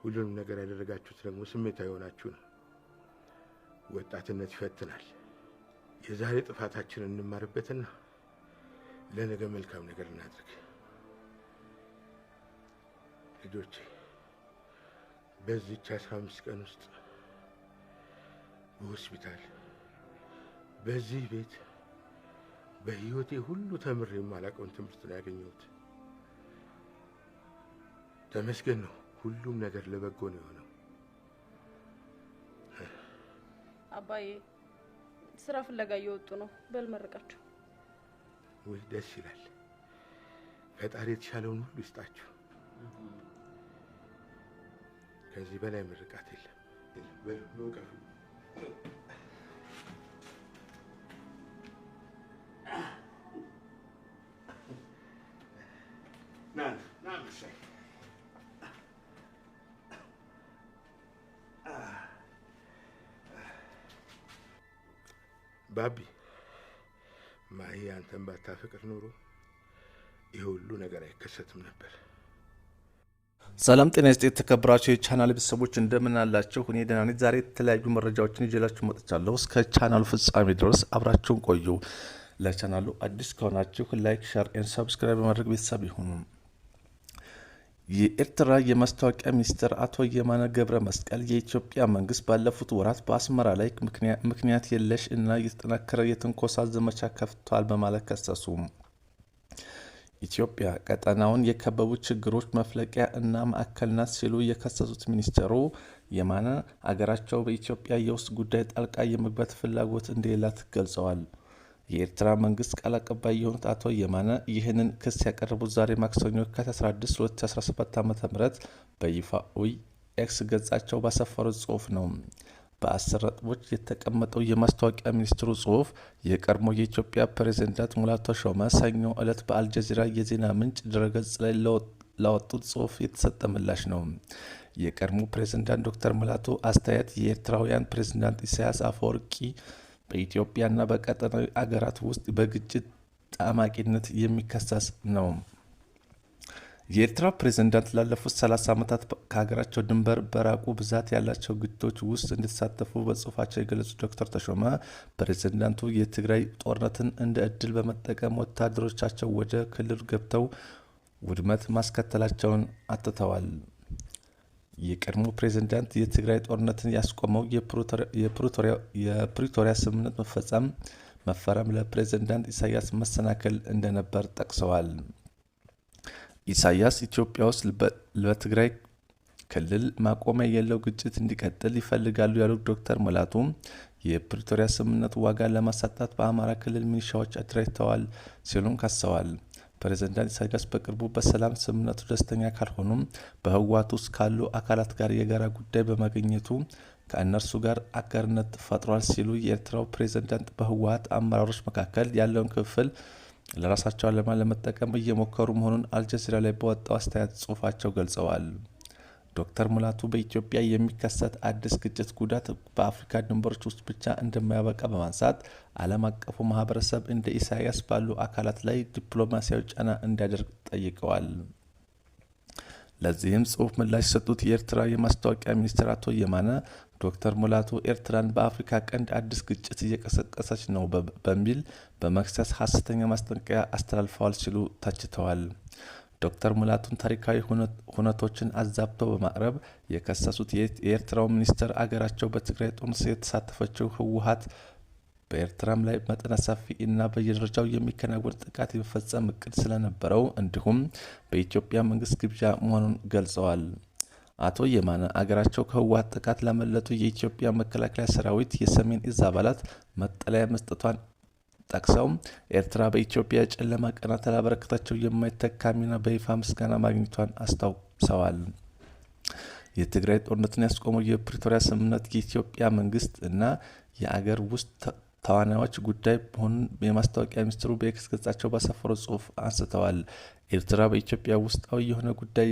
ሁሉንም ነገር ያደረጋችሁት ደግሞ ስሜታዊ ሆናችሁ ነው። ወጣትነት ይፈትናል። የዛሬ ጥፋታችንን እንማርበትና ለነገ መልካም ነገር እናድርግ። ልጆቼ በዚህች 15 ቀን ውስጥ በሆስፒታል፣ በዚህ ቤት፣ በህይወቴ ሁሉ ተምሬ የማላውቀውን ትምህርት ነው ያገኘሁት። ተመስገን ነው። ሁሉም ነገር ለበጎ ነው የሆነው። አባዬ ስራ ፍለጋ እየወጡ ነው። በል መርቃቸው። ወይ ደስ ይላል። ፈጣሪ የተሻለውን ሁሉ ይስጣችሁ። ከዚህ በላይ ምርቃት የለም። በል ወቀፉ። ና ምሳይ ባቢ፣ ማሂ አንተን ባታፈቅር ኖሮ ይሄ ሁሉ ነገር አይከሰትም ነበር። ሰላም ጤና ይስጥ። የተከበራችሁ የቻናል ቤተሰቦች እንደምን አላችሁ? እኔ ደህና ነኝ። ዛሬ የተለያዩ መረጃዎችን ይዤላችሁ መጥቻለሁ። እስከ ቻናሉ ፍጻሜ ድረስ አብራችሁን ቆዩ። ለቻናሉ አዲስ ከሆናችሁ ላይክ፣ ሼር ኤንድ ሰብስክራይብ በማድረግ ቤተሰብ ይሁኑ። የኤርትራ የማስታወቂያ ሚኒስትር አቶ የማነ ገብረ መስቀል የኢትዮጵያ መንግስት ባለፉት ወራት በአስመራ ላይ ምክንያት የለሽ እና የተጠናከረ የትንኮሳ ዘመቻ ከፍቷል በማለት ከሰሱ። ኢትዮጵያ ቀጠናውን የከበቡ ችግሮች መፍለቂያ እና ማዕከል ናት ሲሉ የከሰሱት ሚኒስትሩ የማነ አገራቸው በኢትዮጵያ የውስጥ ጉዳይ ጣልቃ የመግባት ፍላጎት እንደሌላት ገልጸዋል። የኤርትራ መንግስት ቃል አቀባይ የሆኑት አቶ የማነ ይህንን ክስ ያቀረቡት ዛሬ ማክሰኞ የካቲት 16 2017 ዓ.ም በይፋዊ ኤክስ ገጻቸው ባሰፈሩት ጽሑፍ ነው። በ10 ነጥቦች የተቀመጠው የማስታወቂያ ሚኒስትሩ ጽሑፍ የቀድሞ የኢትዮጵያ ፕሬዝዳንት ሙላቱ ተሾመ ሰኞ ዕለት በአልጀዚራ የዜና ምንጭ ድረገጽ ላይ ላወጡት ጽሑፍ የተሰጠ ምላሽ ነው። የቀድሞ ፕሬዝዳንት ዶክተር ሙላቱ አስተያየት የኤርትራውያን ፕሬዝዳንት ኢሳያስ አፈወርቂ በኢትዮጵያና በቀጠናዊ አገራት ውስጥ በግጭት ጣማቂነት የሚከሰስ ነው። የኤርትራ ፕሬዝዳንት ላለፉት 30 ዓመታት ከሀገራቸው ድንበር በራቁ ብዛት ያላቸው ግጭቶች ውስጥ እንዲሳተፉ በጽሁፋቸው የገለጹት ዶክተር ተሾመ ፕሬዝዳንቱ የትግራይ ጦርነትን እንደ እድል በመጠቀም ወታደሮቻቸው ወደ ክልል ገብተው ውድመት ማስከተላቸውን አትተዋል። የቀድሞ ፕሬዝዳንት የትግራይ ጦርነትን ያስቆመው የፕሪቶሪያ ስምምነት መፈረም ለፕሬዝዳንት ኢሳያስ መሰናከል እንደነበር ጠቅሰዋል። ኢሳያስ ኢትዮጵያ ውስጥ በትግራይ ክልል ማቆሚያ የሌለው ግጭት እንዲቀጥል ይፈልጋሉ ያሉት ዶክተር ሙላቱ የፕሪቶሪያ ስምምነት ዋጋ ለማሳጣት በአማራ ክልል ሚሊሻዎች አደራጅተዋል ሲሉም ከሰዋል። ፕሬዝዳንት ኢሳያስ በቅርቡ በሰላም ስምምነቱ ደስተኛ ካልሆኑም በህወሓት ውስጥ ካሉ አካላት ጋር የጋራ ጉዳይ በማግኘቱ ከእነርሱ ጋር አጋርነት ፈጥሯል ሲሉ የኤርትራው ፕሬዝዳንት በህወሓት አመራሮች መካከል ያለውን ክፍል ለራሳቸው ዓላማ ለመጠቀም እየሞከሩ መሆኑን አልጀዚራ ላይ በወጣው አስተያየት ጽሑፋቸው ገልጸዋል። ዶክተር ሙላቱ በኢትዮጵያ የሚከሰት አዲስ ግጭት ጉዳት በአፍሪካ ድንበሮች ውስጥ ብቻ እንደማያበቃ በማንሳት ዓለም አቀፉ ማህበረሰብ እንደ ኢሳያስ ባሉ አካላት ላይ ዲፕሎማሲያዊ ጫና እንዲያደርግ ጠይቀዋል። ለዚህም ጽሑፍ ምላሽ የሰጡት የኤርትራ የማስታወቂያ ሚኒስትር አቶ የማነ ዶክተር ሙላቱ ኤርትራን በአፍሪካ ቀንድ አዲስ ግጭት እየቀሰቀሰች ነው በሚል በመክሰስ ሐሰተኛ ማስጠንቀቂያ አስተላልፈዋል ሲሉ ተችተዋል። ዶክተር ሙላቱን ታሪካዊ ሁነቶችን አዛብተው በማቅረብ የከሰሱት የኤርትራው ሚኒስትር አገራቸው በትግራይ ጦርነት የተሳተፈችው ህወሓት በኤርትራም ላይ መጠነ ሰፊ እና በየደረጃው የሚከናወን ጥቃት የመፈጸም እቅድ ስለነበረው እንዲሁም በኢትዮጵያ መንግስት ግብዣ መሆኑን ገልጸዋል። አቶ የማነ አገራቸው ከህወሓት ጥቃት ላመለጡ የኢትዮጵያ መከላከያ ሰራዊት የሰሜን እዝ አባላት መጠለያ መስጠቷን ጠቅሰው ኤርትራ በኢትዮጵያ የጨለማ ቀናት ላበረከተችው የማይተካ ሚና በይፋ ምስጋና ማግኘቷን አስታውሰዋል። የትግራይ ጦርነትን ያስቆመው የፕሪቶሪያ ስምምነት የኢትዮጵያ መንግስት እና የአገር ውስጥ ተዋናዮች ጉዳይ መሆኑን የማስታወቂያ ሚኒስትሩ በኤክስ ገጻቸው ባሰፈሩት ጽሑፍ አንስተዋል። ኤርትራ በኢትዮጵያ ውስጣዊ የሆነ ጉዳይ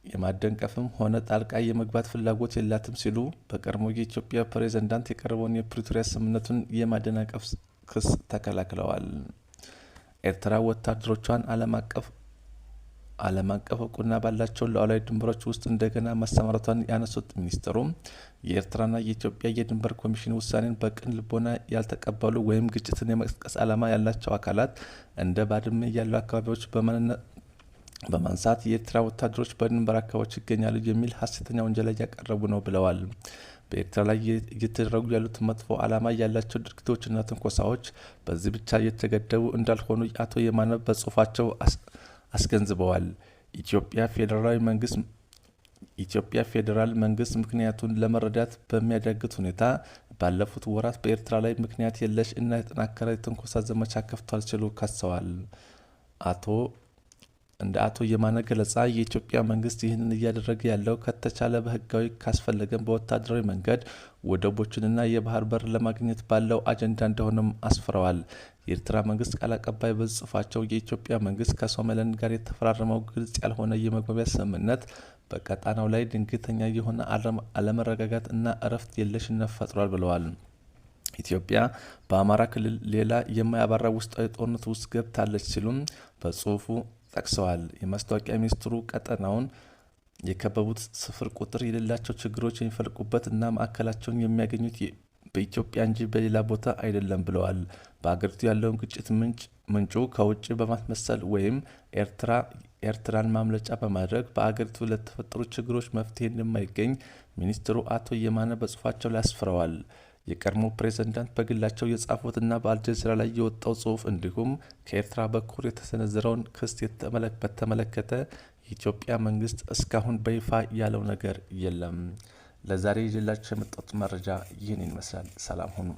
የማደንቀፍም ሆነ ጣልቃ የመግባት ፍላጎት የላትም ሲሉ በቀድሞ የኢትዮጵያ ፕሬዝዳንት የቀረበውን የፕሪቶሪያ ስምምነቱን የማደናቀፍ ክስ ተከላክለዋል። ኤርትራ ወታደሮቿን ዓለም አቀፍ እውቅና ባላቸው ሉዓላዊ ድንበሮች ውስጥ እንደገና ማሰማራቷን ያነሱት ሚኒስትሩ የኤርትራና የኢትዮጵያ የድንበር ኮሚሽን ውሳኔን በቅን ልቦና ያልተቀበሉ ወይም ግጭትን የመቀስቀስ ዓላማ ያላቸው አካላት እንደ ባድመ ያሉ አካባቢዎች በማንሳት የኤርትራ ወታደሮች በድንበር አካባቢዎች ይገኛሉ የሚል ሐሰተኛ ወንጀል እያቀረቡ ነው ብለዋል። በኤርትራ ላይ እየተደረጉ ያሉት መጥፎ ዓላማ ያላቸው ድርጊቶችና ትንኮሳዎች በዚህ ብቻ እየተገደቡ እንዳልሆኑ አቶ የማነ በጽሑፋቸው አስገንዝበዋል። ኢትዮጵያ ፌዴራል መንግስት ምክንያቱን ለመረዳት በሚያዳግት ሁኔታ ባለፉት ወራት በኤርትራ ላይ ምክንያት የለሽ እና የተጠናከረ የትንኮሳ ዘመቻ ከፍቷል ሲሉ ከሰዋል። እንደ አቶ የማነ ገለጻ የኢትዮጵያ መንግስት ይህንን እያደረገ ያለው ከተቻለ በህጋዊ ካስፈለገን በወታደራዊ መንገድ ወደቦችንና የባህር በር ለማግኘት ባለው አጀንዳ እንደሆነም አስፍረዋል። የኤርትራ መንግስት ቃል አቀባይ በጽሑፋቸው የኢትዮጵያ መንግስት ከሶማሌላንድ ጋር የተፈራረመው ግልጽ ያልሆነ የመግባቢያ ስምምነት በቀጣናው ላይ ድንገተኛ የሆነ አለመረጋጋት እና እረፍት የለሽነት ፈጥሯል ብለዋል። ኢትዮጵያ በአማራ ክልል ሌላ የማያባራ ውስጣዊ ጦርነት ውስጥ ገብታለች ሲሉም በጽሑፉ ጠቅሰዋል። የማስታወቂያ ሚኒስትሩ ቀጠናውን የከበቡት ስፍር ቁጥር የሌላቸው ችግሮች የሚፈልቁበት እና ማዕከላቸውን የሚያገኙት በኢትዮጵያ እንጂ በሌላ ቦታ አይደለም ብለዋል። በአገሪቱ ያለውን ግጭት ምንጩ ከውጭ በማስመሰል ወይም ኤርትራን ማምለጫ በማድረግ በአገሪቱ ለተፈጠሩ ችግሮች መፍትሄ እንደማይገኝ ሚኒስትሩ አቶ የማነ በጽሑፋቸው ላይ አስፍረዋል። የቀድሞ ፕሬዝዳንት በግላቸው የጻፉትና በአልጀዚራ ላይ የወጣው ጽሁፍ እንዲሁም ከኤርትራ በኩል የተሰነዘረውን ክስ በተመለከተ የኢትዮጵያ መንግስት እስካሁን በይፋ ያለው ነገር የለም። ለዛሬ ይዤላችሁ የመጣሁት መረጃ ይህን ይመስላል። ሰላም ሁኑ።